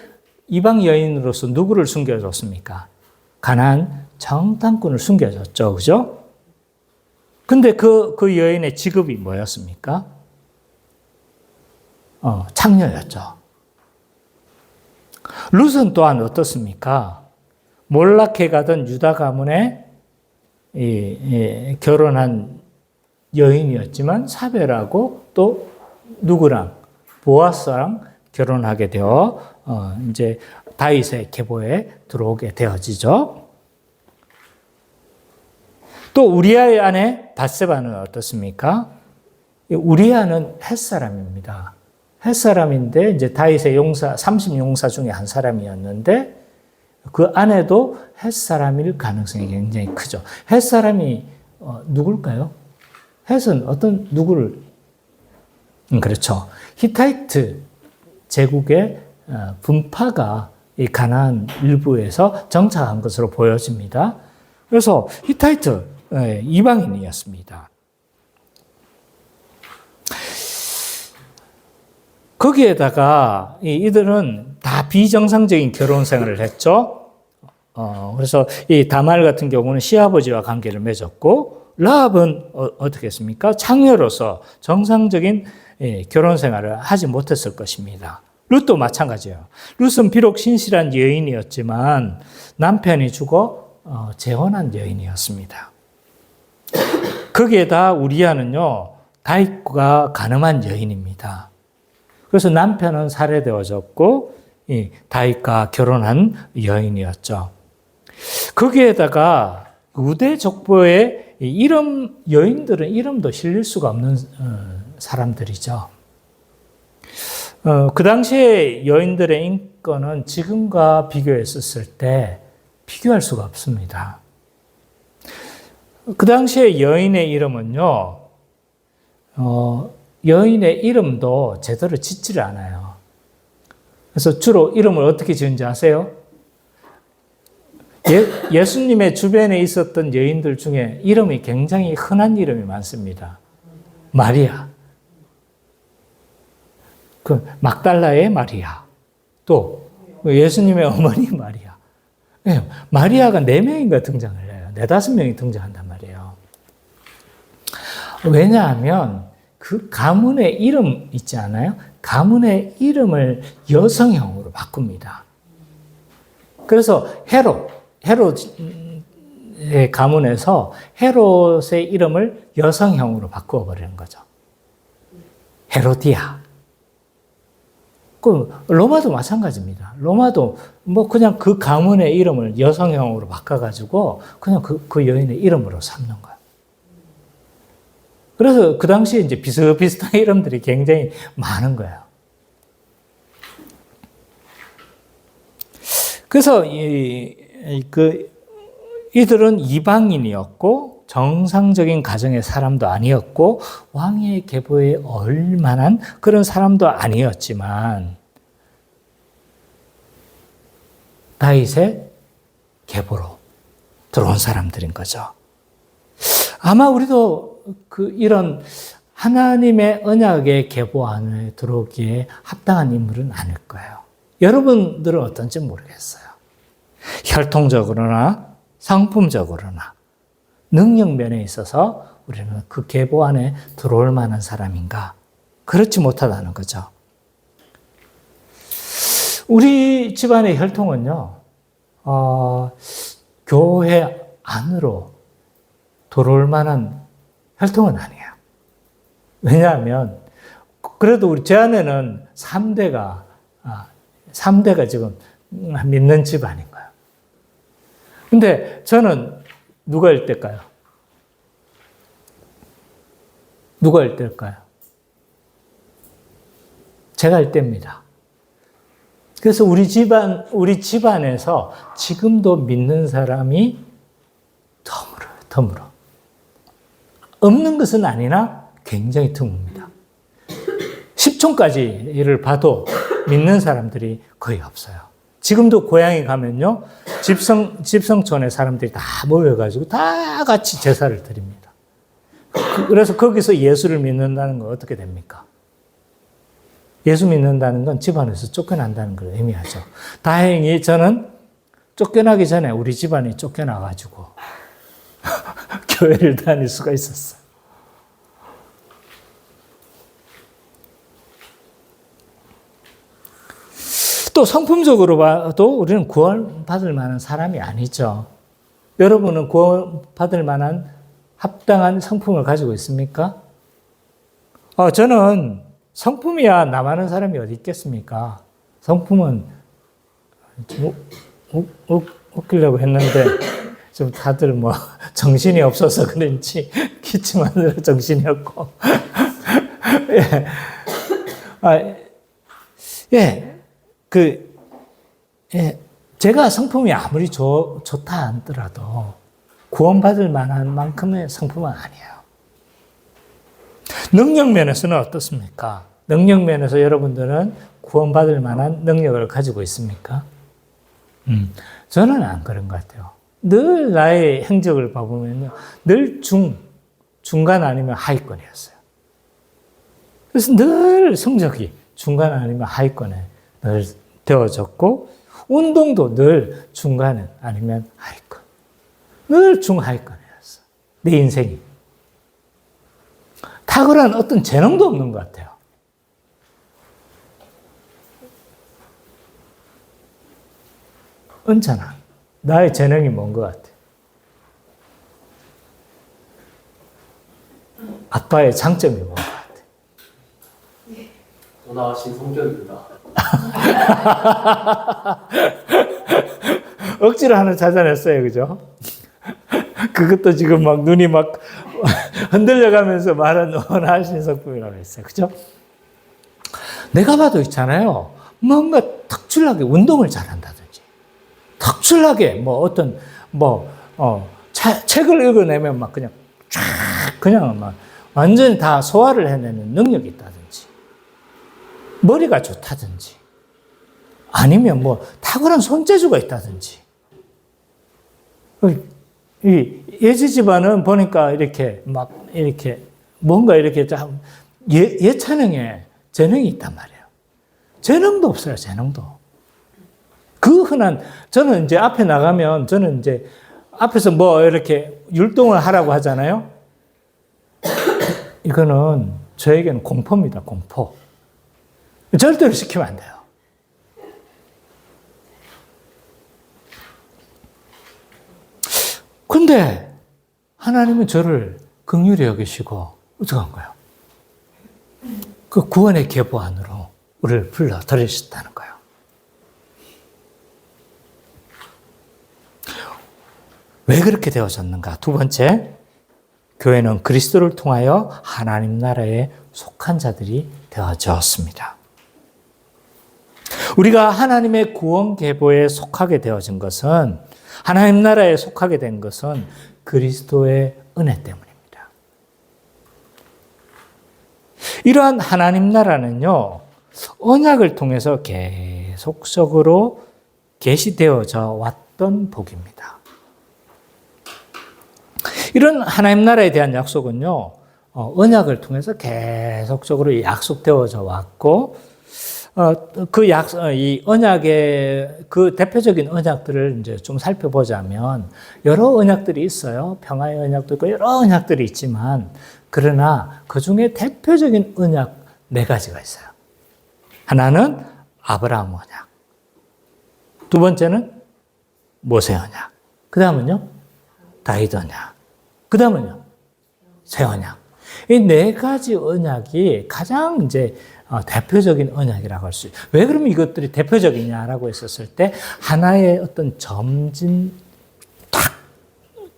이방 여인으로서 누구를 숨겨줬습니까? 가나안 정탐꾼을 숨겨줬죠. 그죠? 근데 그 여인의 직업이 뭐였습니까? 창녀였죠. 룻은 또한 어떻습니까? 몰락해 가던 유다 가문에 결혼한 여인이었지만 사별하고 또 누구랑? 보아스랑 결혼하게 되어 이제 다윗의 계보에 들어오게 되어지죠. 또 우리아의 아내 밧세바는 어떻습니까? 우리아는 햇사람입니다. 햇사람인데 이제 다윗의 30용사 중에 한 사람이었는데 그 아내도 햇사람일 가능성이 굉장히 크죠. 햇사람이 누굴까요? 햇은 누구를? 그렇죠. 히타이트 제국의 분파가 이 가나안 일부에서 정착한 것으로 보여집니다. 그래서 히타이트 이방인이었습니다. 거기에다가 이들은 다 비정상적인 결혼 생활을 했죠. 그래서 이 다말 같은 경우는 시아버지와 관계를 맺었고, 라합은 어떻게 했습니까? 창녀로서 정상적인 결혼 생활을 하지 못했을 것입니다. 룻도 마찬가지예요. 룻은 비록 신실한 여인이었지만 남편이 죽어 재혼한 여인이었습니다. 거기에다 우리아는요, 다윗과 가늠한 여인입니다. 그래서 남편은 살해되어졌고 다윗과 결혼한 여인이었죠. 거기에다가 유대 족보에 여인들은 이름도 실릴 수가 없는 사람들이죠. 그 당시에 여인들의 인권은 지금과 비교했었을 때 비교할 수가 없습니다. 그 당시에 여인의 이름은요, 여인의 이름도 제대로 짓지를 않아요. 그래서 주로 이름을 어떻게 지은지 아세요? 예수님의 주변에 있었던 여인들 중에 이름이 굉장히 흔한 이름이 많습니다. 마리아, 그 막달라의 마리아, 또 예수님의 어머니 마리아. 예, 마리아가 4명인가 등장을 해요. 4-5명이 등장한단 말이에요. 왜냐하면 그 가문의 이름 있지 않아요? 가문의 이름을 여성형으로 바꿉니다. 그래서 헤롯의 가문에서 헤롯의 이름을 여성형으로 바꾸어 버리는 거죠. 헤로디아. 그 로마도 마찬가지입니다. 로마도 뭐 그냥 그 가문의 이름을 여성형으로 바꿔가지고 그냥 그 여인의 이름으로 삼는 거예요. 그래서 그 당시에 이제 비슷비슷한 이름들이 굉장히 많은 거예요. 그래서 이들은 이방인이었고 정상적인 가정의 사람도 아니었고 왕의 계보에 얼만한 그런 사람도 아니었지만 다윗의 계보로 들어온 사람들인 거죠. 아마 우리도 이런 하나님의 언약의 계보 안에 들어오기에 합당한 인물은 아닐 거예요. 여러분들은 어떤지 모르겠어요. 혈통적으로나 성품적으로나 능력 면에 있어서 우리는 그 계보 안에 들어올 만한 사람인가? 그렇지 못하다는 거죠. 우리 집안의 혈통은요, 교회 안으로 들어올 만한 혈통은 아니에요. 왜냐하면, 그래도 제 안에는 3대가 지금 믿는 집안인 거예요. 근데 저는 누가 일 때일까요? 누가 일 때일까요? 제가 일 때입니다. 그래서 우리 집안에서 지금도 믿는 사람이 드물어요. 없는 것은 아니나 굉장히 드뭅니다. 10촌까지를 봐도 믿는 사람들이 거의 없어요. 지금도 고향에 가면요, 집성촌의 사람들이 다 모여가지고 다 같이 제사를 드립니다. 그래서 거기서 예수를 믿는다는 건 어떻게 됩니까? 예수 믿는다는 건 집안에서 쫓겨난다는 걸 의미하죠. 다행히 저는 쫓겨나기 전에 우리 집안이 쫓겨나가지고 교회를 다닐 수가 있었어요. 또 성품적으로 봐도 우리는 구원받을 만한 사람이 아니죠. 여러분은 구원받을 만한 합당한 성품을 가지고 있습니까? 저는 성품이야 남아는 사람이 어디 있겠습니까? 성품은 좀 웃기려고 했는데 좀 다들 뭐 정신이 없어서 그런지 기침하느라 정신이 없고 제가 성품이 아무리 좋다 하더라도 구원받을 만한 만큼의 성품은 아니에요. 능력 면에서는 어떻습니까? 능력 면에서 여러분들은 구원받을 만한 능력을 가지고 있습니까? 저는 안 그런 것 같아요. 늘 나의 행적을 봐보면요, 늘 중간 아니면 하위권이었어요. 그래서 늘 성적이 중간 아니면 하위권에 늘 되어졌고, 운동도 늘 중간 아니면 하위권. 늘 중하위권이었어. 내 인생이. 탁월한 어떤 재능도 없는 것 같아요. 언짢아. 나의 재능이 뭔 것 같아. 아빠의 장점이 뭔 것 같아. 온화하신 성격입니다. 억지로 하나 찾아냈어요, 그죠? 그것도 지금 막 눈이 막 흔들려가면서 말하는 온화하신 성품이라고 했어요, 그죠? 내가 봐도 있잖아요. 뭔가 특출나게 운동을 잘한다든지, 특출나게 책을 읽어내면 막 그냥 쫙 그냥 막 완전히 다 소화를 해내는 능력이 있다든지, 머리가 좋다든지, 아니면 탁월한 손재주가 있다든지. 이 예지 집안은 보니까 이렇게 뭔가 이렇게 좀 예체능에 재능이 있단 말이에요. 재능도 없어요, 재능도. 그 흔한, 저는 이제 앞에 나가면 저는 이제 앞에서 뭐 이렇게 율동을 하라고 하잖아요. 이거는 저에게는 공포입니다, 공포. 절대로 시키면 안 돼요. 근데 하나님은 저를 긍휼히 여기시고 어떻게 한 거예요? 그 구원의 계보 안으로 우리를 불러 들이셨다는 거예요. 왜 그렇게 되어졌는가? 두 번째, 교회는 그리스도를 통하여 하나님 나라에 속한 자들이 되어졌습니다. 우리가 하나님의 구원 계보에 속하게 되어진 것은, 하나님 나라에 속하게 된 것은 그리스도의 은혜 때문입니다. 이러한 하나님 나라는요, 언약을 통해서 계속적으로 계시되어져 왔던 복입니다. 이런 하나님 나라에 대한 약속은요, 언약을 통해서 계속적으로 약속되어져 왔고, 이 언약의 그 대표적인 언약들을 이제 좀 살펴보자면, 여러 언약들이 있어요. 평화의 언약도 있고, 여러 언약들이 있지만, 그러나 그 중에 대표적인 언약 4가지가 있어요. 하나는 아브라함 언약. 두 번째는 모세 언약. 그 다음은요, 다윗 언약. 그 다음은요, 새 언약. 이 4가지 언약이 가장 이제 대표적인 언약이라고 할 수 있어요. 왜 그러면 이것들이 대표적이냐라고 했었을 때 하나의 어떤 점진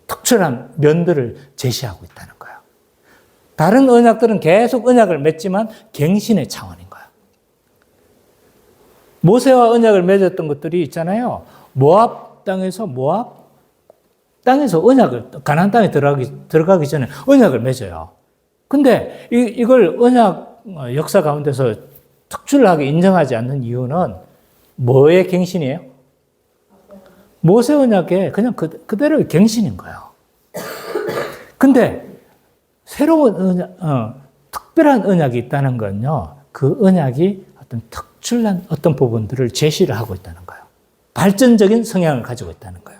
특출한 면들을 제시하고 있다는 거예요. 다른 언약들은 계속 언약을 맺지만 갱신의 차원인 거예요. 모세와 언약을 맺었던 것들이 있잖아요. 모압 땅에서 언약을, 가나안 땅에 들어가기 전에 언약을 맺어요. 근데 이걸 언약 역사 가운데서 특출나게 인정하지 않는 이유는 뭐의 갱신이에요? 모세 언약의 그냥 그대로의 갱신인 거예요. 근데 새로운 언약, 특별한 언약이 있다는 건요, 그 언약이 어떤 특출난 어떤 부분들을 제시를 하고 있다는 거예요. 발전적인 성향을 가지고 있다는 거예요.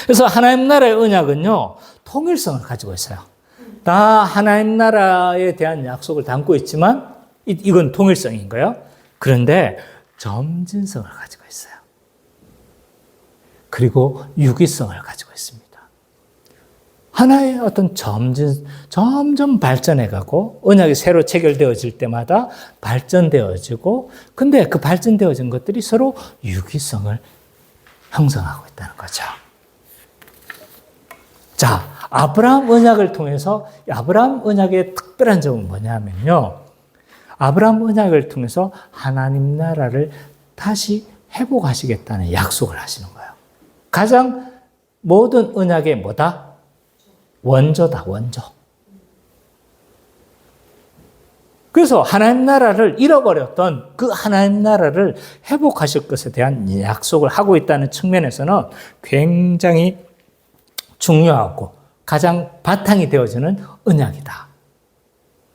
그래서 하나님 나라의 언약은요, 통일성을 가지고 있어요. 다 하나님 나라에 대한 약속을 담고 있지만, 이건 통일성인 거예요. 그런데 점진성을 가지고 있어요. 그리고 유기성을 가지고 있습니다. 하나의 어떤 점점 발전해가고, 언약이 새로 체결되어질 때마다 발전되어지고, 근데 그 발전되어진 것들이 서로 유기성을 형성하고 있다는 거죠. 자, 아브라함 언약을 통해서, 아브라함 언약의 특별한 점은 뭐냐면요, 아브라함 언약을 통해서 하나님 나라를 다시 회복하시겠다는 약속을 하시는 거예요. 가장 모든 언약의 뭐다? 원조다, 원조. 그래서 하나님 나라를 잃어버렸던 그 하나님 나라를 회복하실 것에 대한 약속을 하고 있다는 측면에서는 굉장히 중요하고 가장 바탕이 되어지는 언약이다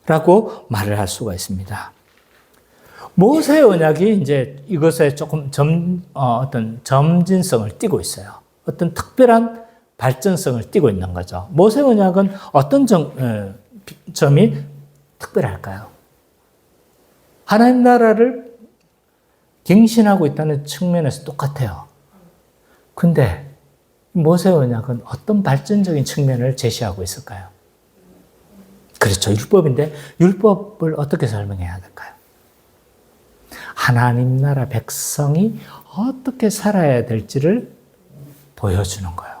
라고 말을 할 수가 있습니다. 모세 언약이 이제 이것에 조금 어떤 점진성을 띠고 있어요. 어떤 특별한 발전성을 띠고 있는 거죠. 모세 언약은 어떤 점이 특별할까요? 하나님 나라를 갱신하고 있다는 측면에서 똑같아요. 근데 모세 언약은 어떤 발전적인 측면을 제시하고 있을까요? 그렇죠. 율법인데 율법을 어떻게 설명해야 될까요? 하나님 나라 백성이 어떻게 살아야 될지를 보여주는 거예요.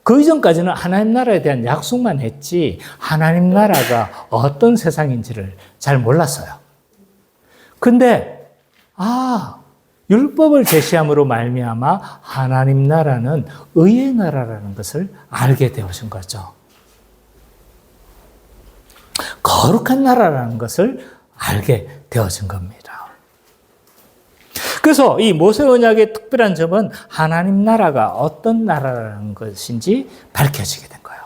그 이전까지는 하나님 나라에 대한 약속만 했지 하나님 나라가 어떤 세상인지를 잘 몰랐어요. 근데 율법을 제시함으로 말미암아 하나님 나라는 의의 나라라는 것을 알게 되어진 거죠. 거룩한 나라라는 것을 알게 되어진 겁니다. 그래서 이 모세 언약의 특별한 점은 하나님 나라가 어떤 나라라는 것인지 밝혀지게 된 거예요.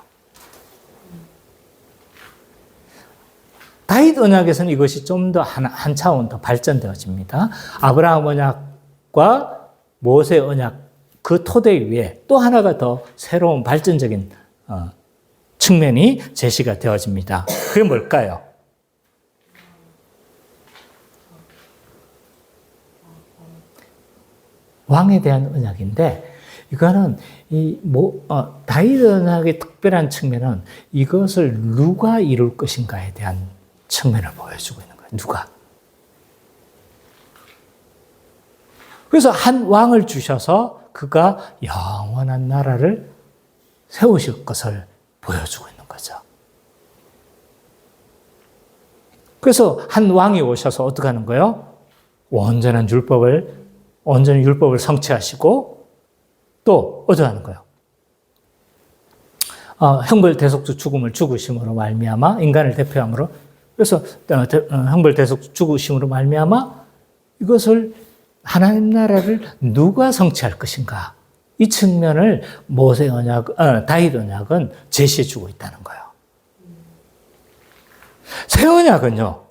다윗 언약에서는 이것이 좀 더 한 차원 더 발전되어집니다. 아브라함 언약과 모세 언약 그 토대 위에 또 하나가 더 새로운 발전적인 측면이 제시가 되어집니다. 그게 뭘까요? 왕에 대한 언약인데 이거는 다윗 언약의 특별한 측면은 이것을 누가 이룰 것인가에 대한 측면을 보여주고 있는 거예요. 누가? 그래서 한 왕을 주셔서 그가 영원한 나라를 세우실 것을 보여주고 있는 거죠. 그래서 한 왕이 오셔서 어떻게 하는 거예요? 온전히 율법을 성취하시고 또 어떻게 하는 거예요? 형벌 대속주 죽음을 죽으심으로 말미암아 인간을 대표함으로 그래서 형벌 대속주 죽으심으로 말미암아 이것을 하나님 나라를 누가 성취할 것인가? 이 측면을 다윗 언약은 제시해 주고 있다는 거예요. 새 언약은요.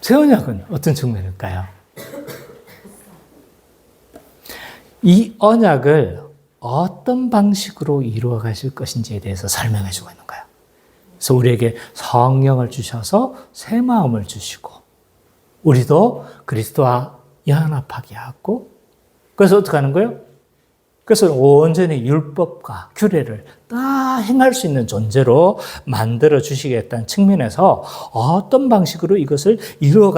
새 언약은 어떤 측면일까요? 이 언약을 어떤 방식으로 이루어 가실 것인지에 대해서 설명해 주고 있는 거예요. 그래서 우리에게 성령을 주셔서 새 마음을 주시고 우리도 그리스도와 연합하게 하고 그래서 어떻게 하는 거예요? 그래서 온전히 율법과 규례를 다 행할 수 있는 존재로 만들어 주시겠다는 측면에서 어떤 방식으로 이것을 이룰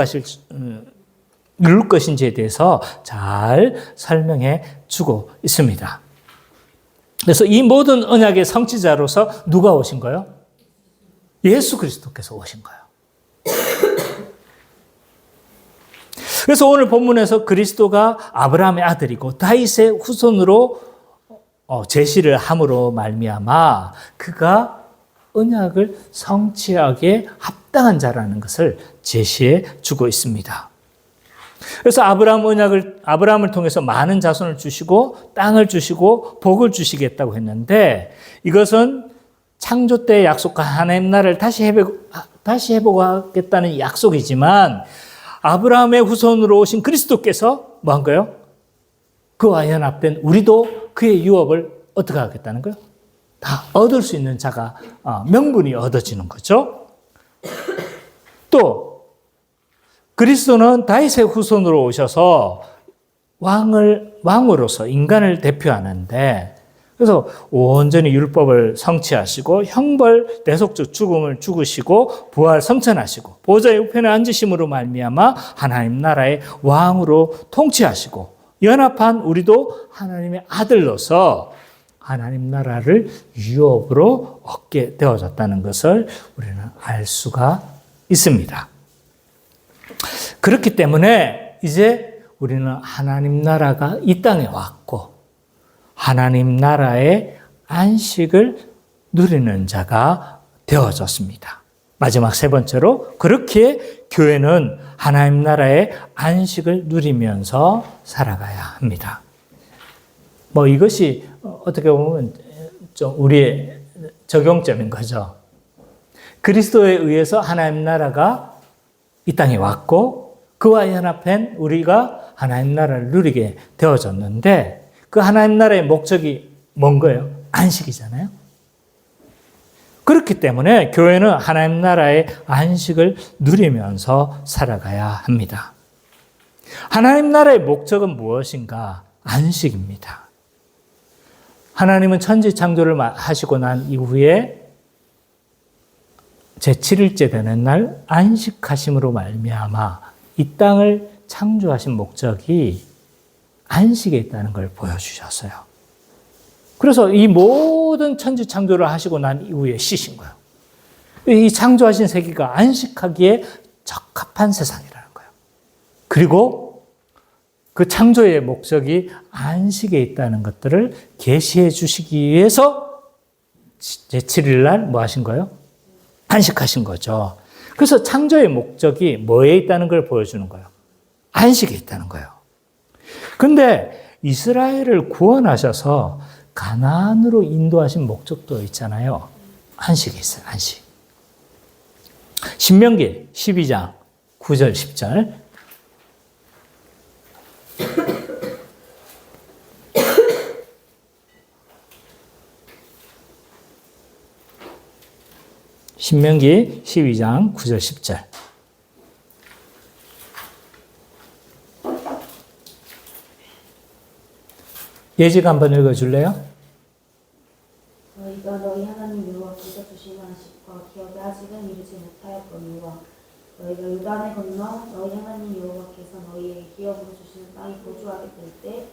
것인지에 대해서 잘 설명해 주고 있습니다. 그래서 이 모든 언약의 성취자로서 누가 오신 거예요? 예수 그리스도께서 오신 거예요. 그래서 오늘 본문에서 그리스도가 아브라함의 아들이고 다윗의 후손으로 제시를 함으로 말미암아 그가 언약을 성취하기에 합당한 자라는 것을 제시해 주고 있습니다. 그래서 아브라함을 통해서 많은 자손을 주시고 땅을 주시고 복을 주시겠다고 했는데 이것은 창조 때 약속한 하나님 나라를 다시 회복하겠다는 약속이지만 아브라함의 후손으로 오신 그리스도께서 뭐 한 거예요? 그와 연합된 우리도 그의 유업을 어떻게 하겠다는 거예요? 다 얻을 수 있는 자가 명분이 얻어지는 거죠. 또 그리스도는 다윗의 후손으로 오셔서 왕으로서 인간을 대표하는데 그래서 온전히 율법을 성취하시고 형벌 대속적 죽음을 죽으시고 부활 성천하시고 보좌의 우편에 앉으심으로 말미암아 하나님 나라의 왕으로 통치하시고 연합한 우리도 하나님의 아들로서 하나님 나라를 유업으로 얻게 되어졌다는 것을 우리는 알 수가 있습니다. 그렇기 때문에 이제 우리는 하나님 나라가 이 땅에 왔고 하나님 나라의 안식을 누리는 자가 되어졌습니다. 마지막 세 번째로 그렇게 교회는 하나님 나라의 안식을 누리면서 살아가야 합니다. 이것이 어떻게 보면 좀 우리의 적용점인 거죠. 그리스도에 의해서 하나님 나라가 이 땅에 왔고 그와 연합한 우리가 하나님 나라를 누리게 되어졌는데 그 하나님 나라의 목적이 뭔 거예요? 안식이잖아요. 그렇기 때문에 교회는 하나님 나라의 안식을 누리면서 살아가야 합니다. 하나님 나라의 목적은 무엇인가? 안식입니다. 하나님은 천지 창조를 하시고 난 이후에 제7일째 되는 날 안식하심으로 말미암아 이 땅을 창조하신 목적이 안식에 있다는 걸 보여주셨어요. 그래서 이 모든 천지 창조를 하시고 난 이후에 쉬신 거예요. 이 창조하신 세계가 안식하기에 적합한 세상이라는 거예요. 그리고 그 창조의 목적이 안식에 있다는 것들을 계시해 주시기 위해서 제7일 날 뭐 하신 거예요? 안식하신 거죠. 그래서 창조의 목적이 뭐에 있다는 걸 보여주는 거예요? 안식에 있다는 거예요. 근데 이스라엘을 구원하셔서 가나안으로 인도하신 목적도 있잖아요. 안식이 있어요. 안식. 신명기 12장 9절 10절. 신명기 12장 9절 10절. 예지가 한번 읽어줄래요? 너희가 너희 하나님 여호와께서 주신 안식과 기업에 아직은 이르지 못하였거니와 너희가 요단을 건너 너희 하나님 여호와께서 너희에게 기업으로 주시는 땅에 거주하게 될 때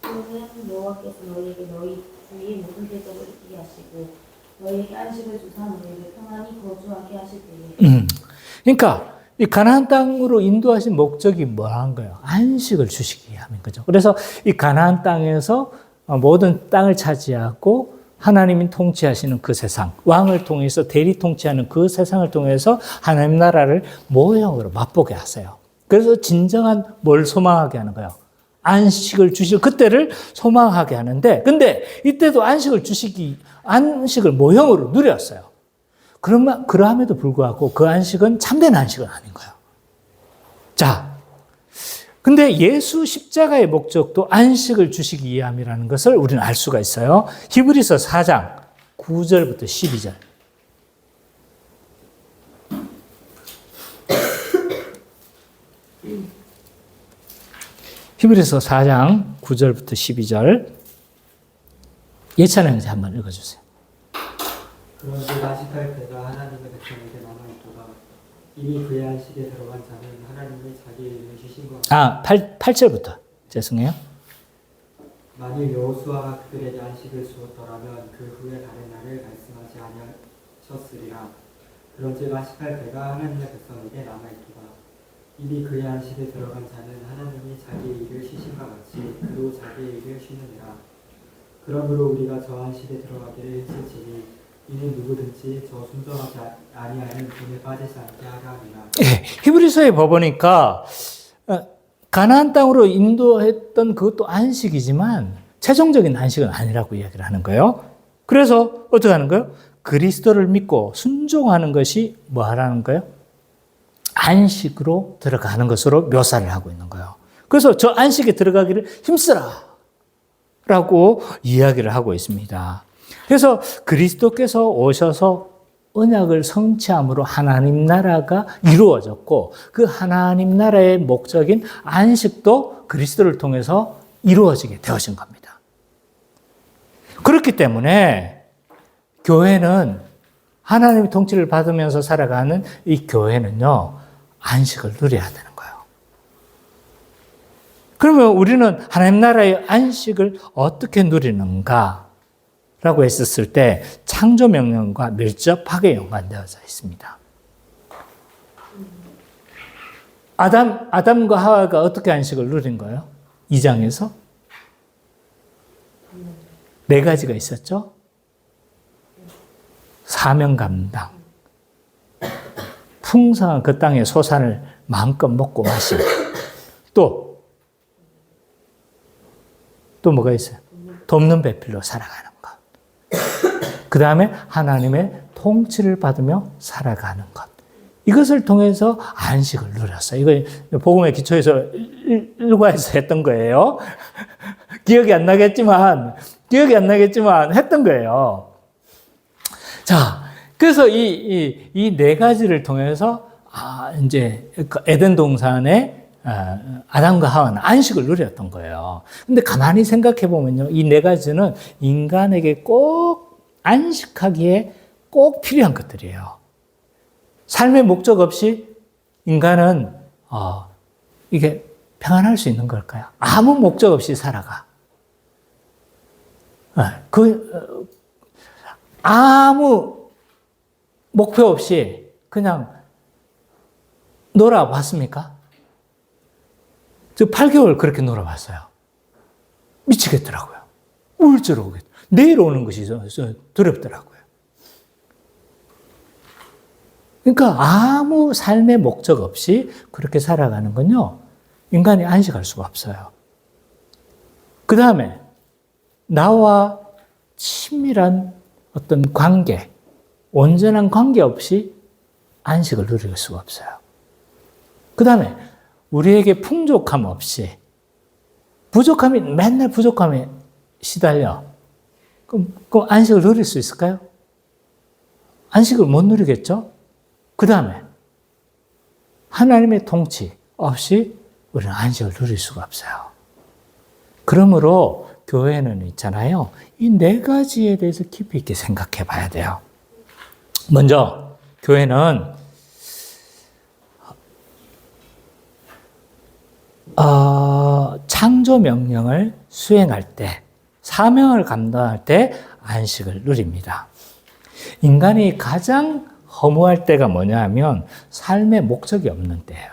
또는 여호와께서 너희에게 너희 주위의 모든 대적을 이기게 하시고 너희에게 안식을 주사 너희를 평안히 거주하게 하실 때에 그러니까 이 가나안 땅으로 인도하신 목적이 뭐라는 거예요? 안식을 주시기 위함인 거죠. 그래서 이 가나안 땅에서 모든 땅을 차지하고 하나님이 통치하시는 그 세상, 왕을 통해서 대리 통치하는 그 세상을 통해서 하나님 나라를 모형으로 맛보게 하세요. 그래서 진정한 뭘 소망하게 하는 거예요? 안식을 주시고 그때를 소망하게 하는데, 근데 이때도 안식을 모형으로 누렸어요. 그러함에도 불구하고 그 안식은 참된 안식은 아닌 거예요. 자, 근데 예수 십자가의 목적도 안식을 주시기 위함이라는 것을 우리는 알 수가 있어요. 히브리서 4장 9절부터 12절. 히브리서 4장 9절부터 12절. 예찬 형제 한번 읽어주세요. 그런데 안식할 때가 하나님의 백성에게 남아있도다. 이미 그의 안식에 들어간 자는 하나님이 자기 이름을 주신 것 같다. 8절부터. 죄송해요. 만일 여호수아가 그들에게 안식을 주었더라면 그 후에 다른 날을 말씀하지 아니하셨으리라. 그런즉 안식할 때가 하나님의 백성에게 남아있도다. 이미 그의 안식에 들어간 자는 하나님이 자기 일을 쉬신과 같이 그도 자기 일을 쉬느니라. 그러므로 우리가 저 안식에 들어가기를 힘쓰지니 이는 누구든지 저 순종하지 아니하는 분에 빠지지 않게 하라 함이라. 예, 히브리서에 보니까 가나안 땅으로 인도했던 그것도 안식이지만 최종적인 안식은 아니라고 이야기를 하는 거예요. 그래서 어떻게 하는 거예요? 그리스도를 믿고 순종하는 것이 뭐 하라는 거예요? 안식으로 들어가는 것으로 묘사를 하고 있는 거예요. 그래서 저 안식에 들어가기를 힘쓰라 라고 이야기를 하고 있습니다. 그래서 그리스도께서 오셔서 언약을 성취함으로 하나님 나라가 이루어졌고 그 하나님 나라의 목적인 안식도 그리스도를 통해서 이루어지게 되어진 겁니다. 그렇기 때문에 교회는 하나님의 통치를 받으면서 살아가는 이 교회는요, 안식을 누려야 되는 거예요. 그러면 우리는 하나님 나라의 안식을 어떻게 누리는가? 라고 했었을 때 창조 명령과 밀접하게 연관되어져 있습니다. 아담과 하와가 어떻게 안식을 누린 거예요? 2장에서 4가지가 있었죠. 사명 감당, 풍성한 그 땅의 소산을 마음껏 먹고 마시고, 또 뭐가 있어요? 돕는 배필로 살아가는 것. 그 다음에 하나님의 통치를 받으며 살아가는 것. 이것을 통해서 안식을 누렸어요. 이거 복음의 기초에서 일과에서 했던 거예요. 기억이 안 나겠지만 했던 거예요. 자, 그래서 이 4가지를 통해서 이제 에덴 동산에 아담과 하와는 안식을 누렸던 거예요. 근데 가만히 생각해 보면요, 이 4가지는 인간에게 꼭 안식하기에 꼭 필요한 것들이에요. 삶의 목적 없이 인간은 이게 평안할 수 있는 걸까요? 아무 목적 없이 살아가. 아무 목표 없이 그냥 놀아봤습니까? 저 8개월 그렇게 놀아봤어요. 미치겠더라고요. 우울증 오겠더라고요. 내일 오는 것이 두렵더라고요. 그러니까 아무 삶의 목적 없이 그렇게 살아가는 건요, 인간이 안식할 수가 없어요. 그 다음에 나와 친밀한 어떤 관계, 온전한 관계 없이 안식을 누릴 수가 없어요. 그 다음에 우리에게 풍족함 없이 부족함이 맨날 부족함에 시달려. 그럼 안식을 누릴 수 있을까요? 안식을 못 누리겠죠? 그 다음에 하나님의 통치 없이 우리는 안식을 누릴 수가 없어요. 그러므로 교회는 있잖아요. 이 네 가지에 대해서 깊이 있게 생각해 봐야 돼요. 먼저 교회는 창조 명령을 수행할 때, 사명을 감당할 때 안식을 누립니다. 인간이 가장 허무할 때가 뭐냐 하면 삶의 목적이 없는 때예요.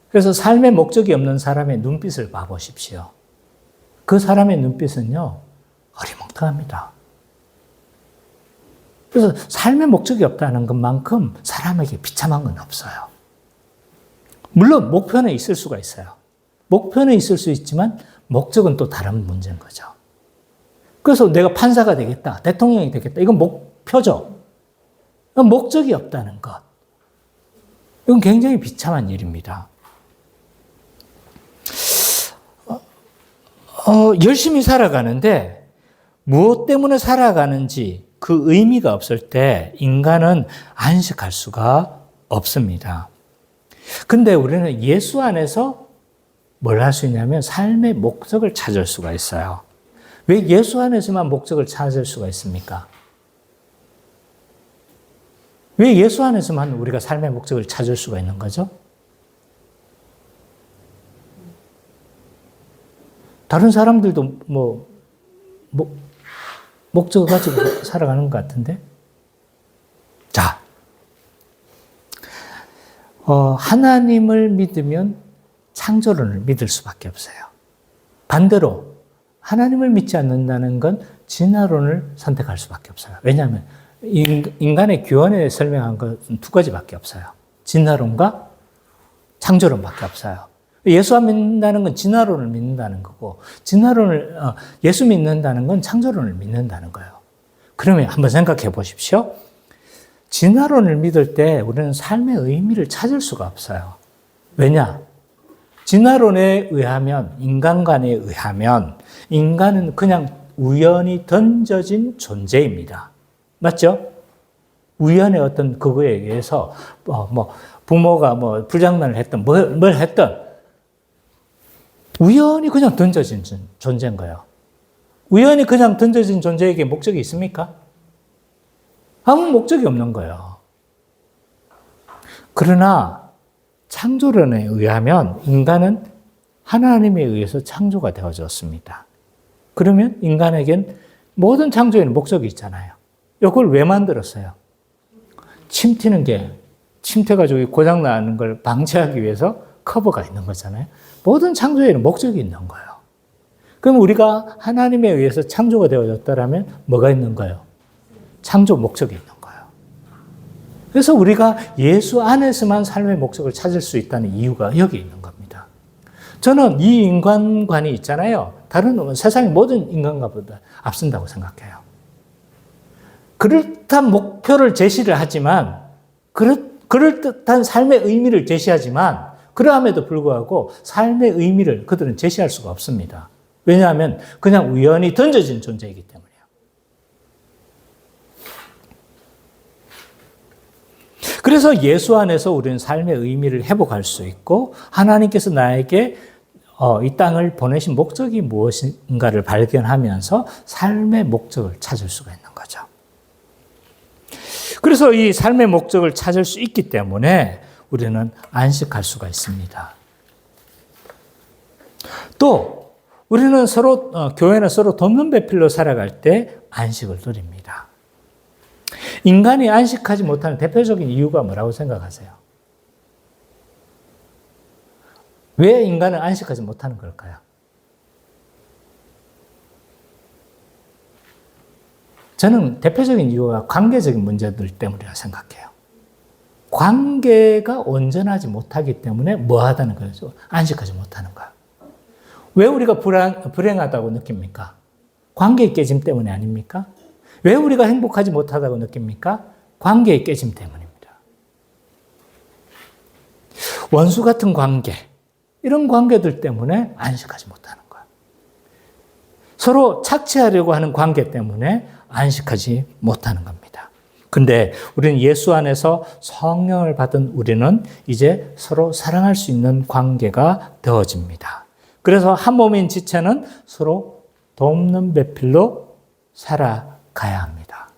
그래서 삶의 목적이 없는 사람의 눈빛을 봐보십시오. 그 사람의 눈빛은요, 어리멍텅합니다. 그래서 삶의 목적이 없다는 것만큼 사람에게 비참한 건 없어요. 물론 목표는 있을 수가 있어요. 목표는 있을 수 있지만 목적은 또 다른 문제인 거죠. 그래서 내가 판사가 되겠다, 대통령이 되겠다, 이건 목표죠. 이건 목적이 없다는 것. 이건 굉장히 비참한 일입니다. 열심히 살아가는데 무엇 때문에 살아가는지 그 의미가 없을 때 인간은 안식할 수가 없습니다. 근데 우리는 예수 안에서 뭘 할 수 있냐면 삶의 목적을 찾을 수가 있어요. 왜 예수 안에서만 목적을 찾을 수가 있습니까? 왜 예수 안에서만 우리가 삶의 목적을 찾을 수가 있는 거죠? 다른 사람들도 목적을 가지고 살아가는 것 같은데? 자, 하나님을 믿으면 창조론을 믿을 수밖에 없어요. 반대로 하나님을 믿지 않는다는 건 진화론을 선택할 수밖에 없어요. 왜냐하면 인간의 규원에 설명한 것은 두 가지밖에 없어요. 진화론과 창조론밖에 없어요. 예수 안 믿는다는 건 진화론을 믿는다는 거고, 예수 믿는다는 건 창조론을 믿는다는 거예요. 그러면 한번 생각해 보십시오. 진화론을 믿을 때 우리는 삶의 의미를 찾을 수가 없어요. 왜냐? 진화론에 의하면, 인간관에 의하면, 인간은 그냥 우연히 던져진 존재입니다. 맞죠? 우연의 어떤 그거에 의해서, 부모가 불장난을 했던, 뭘 했던, 우연히 그냥 던져진 존재인 거예요. 우연히 그냥 던져진 존재에게 목적이 있습니까? 아무 목적이 없는 거예요. 그러나 창조론에 의하면 인간은 하나님에 의해서 창조가 되어졌습니다. 그러면 인간에겐 모든 창조에는 목적이 있잖아요. 이걸 왜 만들었어요? 침튀가 고장나는 걸 방지하기 위해서 커버가 있는 거잖아요. 모든 창조에는 목적이 있는 거예요. 그럼 우리가 하나님에 의해서 창조가 되어졌다면 뭐가 있는 거예요? 창조 목적이 있는 거예요. 그래서 우리가 예수 안에서만 삶의 목적을 찾을 수 있다는 이유가 여기 있는 겁니다. 저는 이 인간관이 있잖아요. 다른 세상의 모든 인간관보다 앞선다고 생각해요. 그럴듯한 목표를 제시를 하지만, 그럴듯한 삶의 의미를 제시하지만, 그러함에도 불구하고 삶의 의미를 그들은 제시할 수가 없습니다. 왜냐하면 그냥 우연히 던져진 존재이기 때문이에요. 그래서 예수 안에서 우리는 삶의 의미를 회복할 수 있고, 하나님께서 나에게 이 땅을 보내신 목적이 무엇인가를 발견하면서 삶의 목적을 찾을 수가 있는 거죠. 그래서 이 삶의 목적을 찾을 수 있기 때문에 우리는 안식할 수가 있습니다. 또 우리는 교회는 서로 돕는 배필로 살아갈 때 안식을 누립니다. 인간이 안식하지 못하는 대표적인 이유가 뭐라고 생각하세요? 왜 인간은 안식하지 못하는 걸까요? 저는 대표적인 이유가 관계적인 문제들 때문이라고 생각해요. 관계가 온전하지 못하기 때문에 뭐하다는 거죠? 안식하지 못하는 거예요. 왜 우리가 불행하다고 느낍니까? 관계의 깨짐 때문이 아닙니까? 왜 우리가 행복하지 못하다고 느낍니까? 관계의 깨짐 때문입니다. 원수 같은 관계, 이런 관계들 때문에 안식하지 못하는 거예요. 서로 착취하려고 하는 관계 때문에 안식하지 못하는 겁니다. 근데 우리는 예수 안에서 성령을 받은 우리는 이제 서로 사랑할 수 있는 관계가 되어집니다. 그래서 한 몸인 지체는 서로 돕는 배필로 살아가야 합니다.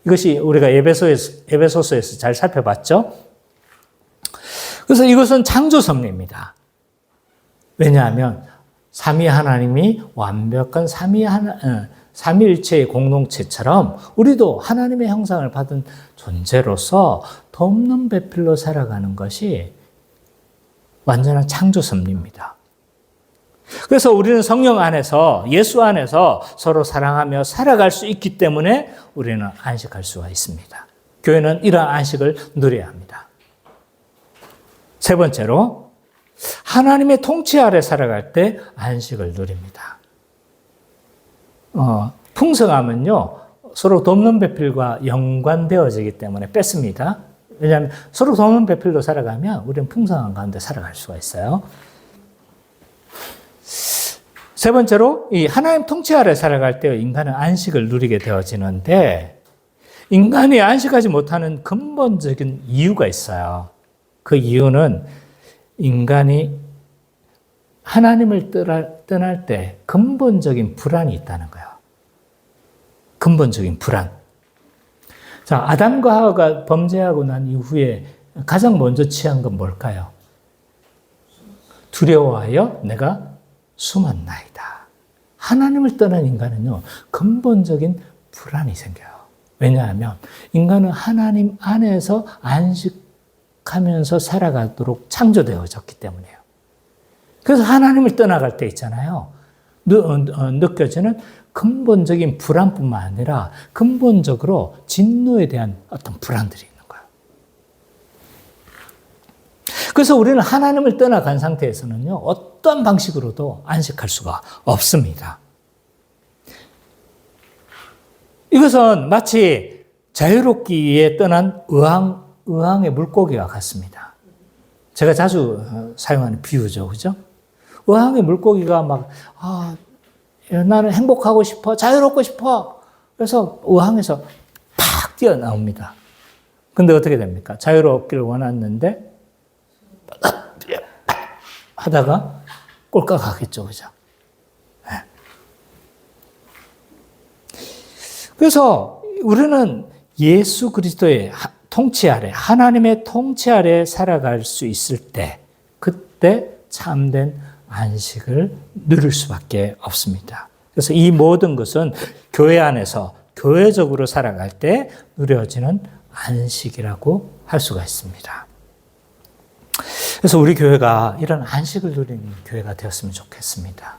이것이 우리가 에베소서에서 잘 살펴봤죠? 그래서 이것은 창조 섭리입니다. 왜냐하면 삼위 하나님이 완벽한 삼위일체의 공동체처럼 우리도 하나님의 형상을 받은 존재로서 돕는 배필로 살아가는 것이 완전한 창조 섭리입니다. 그래서 우리는 성령 안에서, 예수 안에서 서로 사랑하며 살아갈 수 있기 때문에 우리는 안식할 수가 있습니다. 교회는 이러한 안식을 누려야 합니다. 세 번째로, 하나님의 통치 아래 살아갈 때 안식을 누립니다. 풍성함은요, 서로 돕는 배필과 연관되어지기 때문에 뺐습니다. 왜냐하면 서로 돕는 배필로 살아가면 우리는 풍성한 가운데 살아갈 수가 있어요. 세 번째로, 이 하나님 통치 아래 살아갈 때 인간은 안식을 누리게 되어지는데, 인간이 안식하지 못하는 근본적인 이유가 있어요. 그 이유는 인간이 하나님을 떠날 때 근본적인 불안이 있다는 거예요. 근본적인 불안. 자, 아담과 하와가 범죄하고 난 이후에 가장 먼저 취한 건 뭘까요? 두려워하여 내가 숨었나이다. 하나님을 떠난 인간은요, 근본적인 불안이 생겨요. 왜냐하면 인간은 하나님 안에서 안식하면서 살아가도록 창조되어졌기 때문이에요. 그래서 하나님을 떠나갈 때 있잖아요. 느껴지는 근본적인 불안뿐만 아니라 근본적으로 진노에 대한 어떤 불안들이 있는 거예요. 그래서 우리는 하나님을 떠나간 상태에서는요, 어떤 방식으로도 안식할 수가 없습니다. 이것은 마치 자유롭기에 떠난 의왕의 물고기와 같습니다. 제가 자주 사용하는 비유죠, 그죠? 의왕의 물고기가 막, 나는 행복하고 싶어, 자유롭고 싶어. 그래서 의왕에서 팍 뛰어나옵니다. 근데 어떻게 됩니까? 자유롭기를 원했는데, 하다가 꼴깍하겠죠, 그죠? 네. 그래서 우리는 예수 그리스도의 통치 아래, 하나님의 통치 아래 살아갈 수 있을 때, 그때 참된 안식을 누릴 수밖에 없습니다. 그래서 이 모든 것은 교회 안에서 교회적으로 살아갈 때 누려지는 안식이라고 할 수가 있습니다. 그래서 우리 교회가 이런 안식을 누리는 교회가 되었으면 좋겠습니다.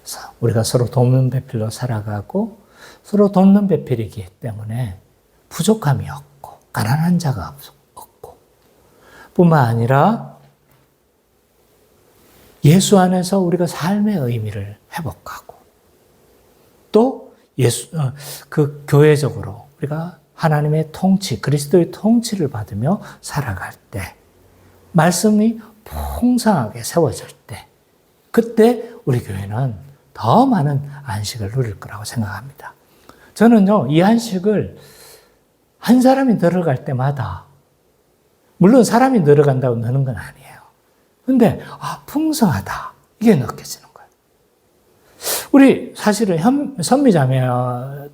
그래서 우리가 서로 돕는 배필로 살아가고 서로 돕는 배필이기 때문에 부족함이 없고 가난한 자가 없고 뿐만 아니라 예수 안에서 우리가 삶의 의미를 회복하고 또 그 교회적으로 우리가 하나님의 통치, 그리스도의 통치를 받으며 살아갈 때 말씀이 풍성하게 세워질 때 그때 우리 교회는 더 많은 안식을 누릴 거라고 생각합니다. 저는요, 이 안식을 한 사람이 들어갈 때마다 물론 사람이 늘어간다고 느는 건 아니에요. 근데 풍성하다 이게 느껴지는 거예요. 우리 사실은 선미자매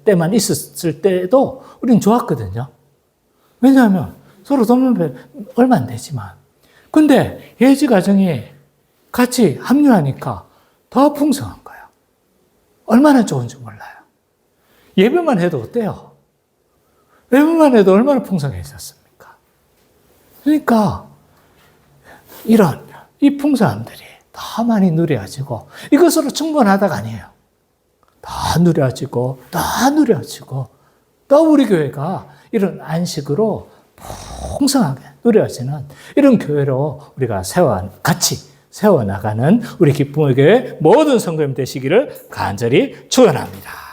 때만 있었을 때도 우리는 좋았거든요. 왜냐하면 서로 돕는 배 얼마 안 되지만 근데 예지 가정이 같이 합류하니까 더 풍성한 거예요. 얼마나 좋은지 몰라요. 예배만 해도 어때요? 예배만 해도 얼마나 풍성했었습니까? 그러니까 이 풍성함들이 더 많이 누려지고 이것으로 충분하다가 아니에요. 더 누려지고 또 우리 교회가 이런 안식으로 풍성하게 누려지는 이런 교회로 우리가 같이 세워나가는 우리 기쁨의 교회 모든 성도님 되시기를 간절히 축원합니다.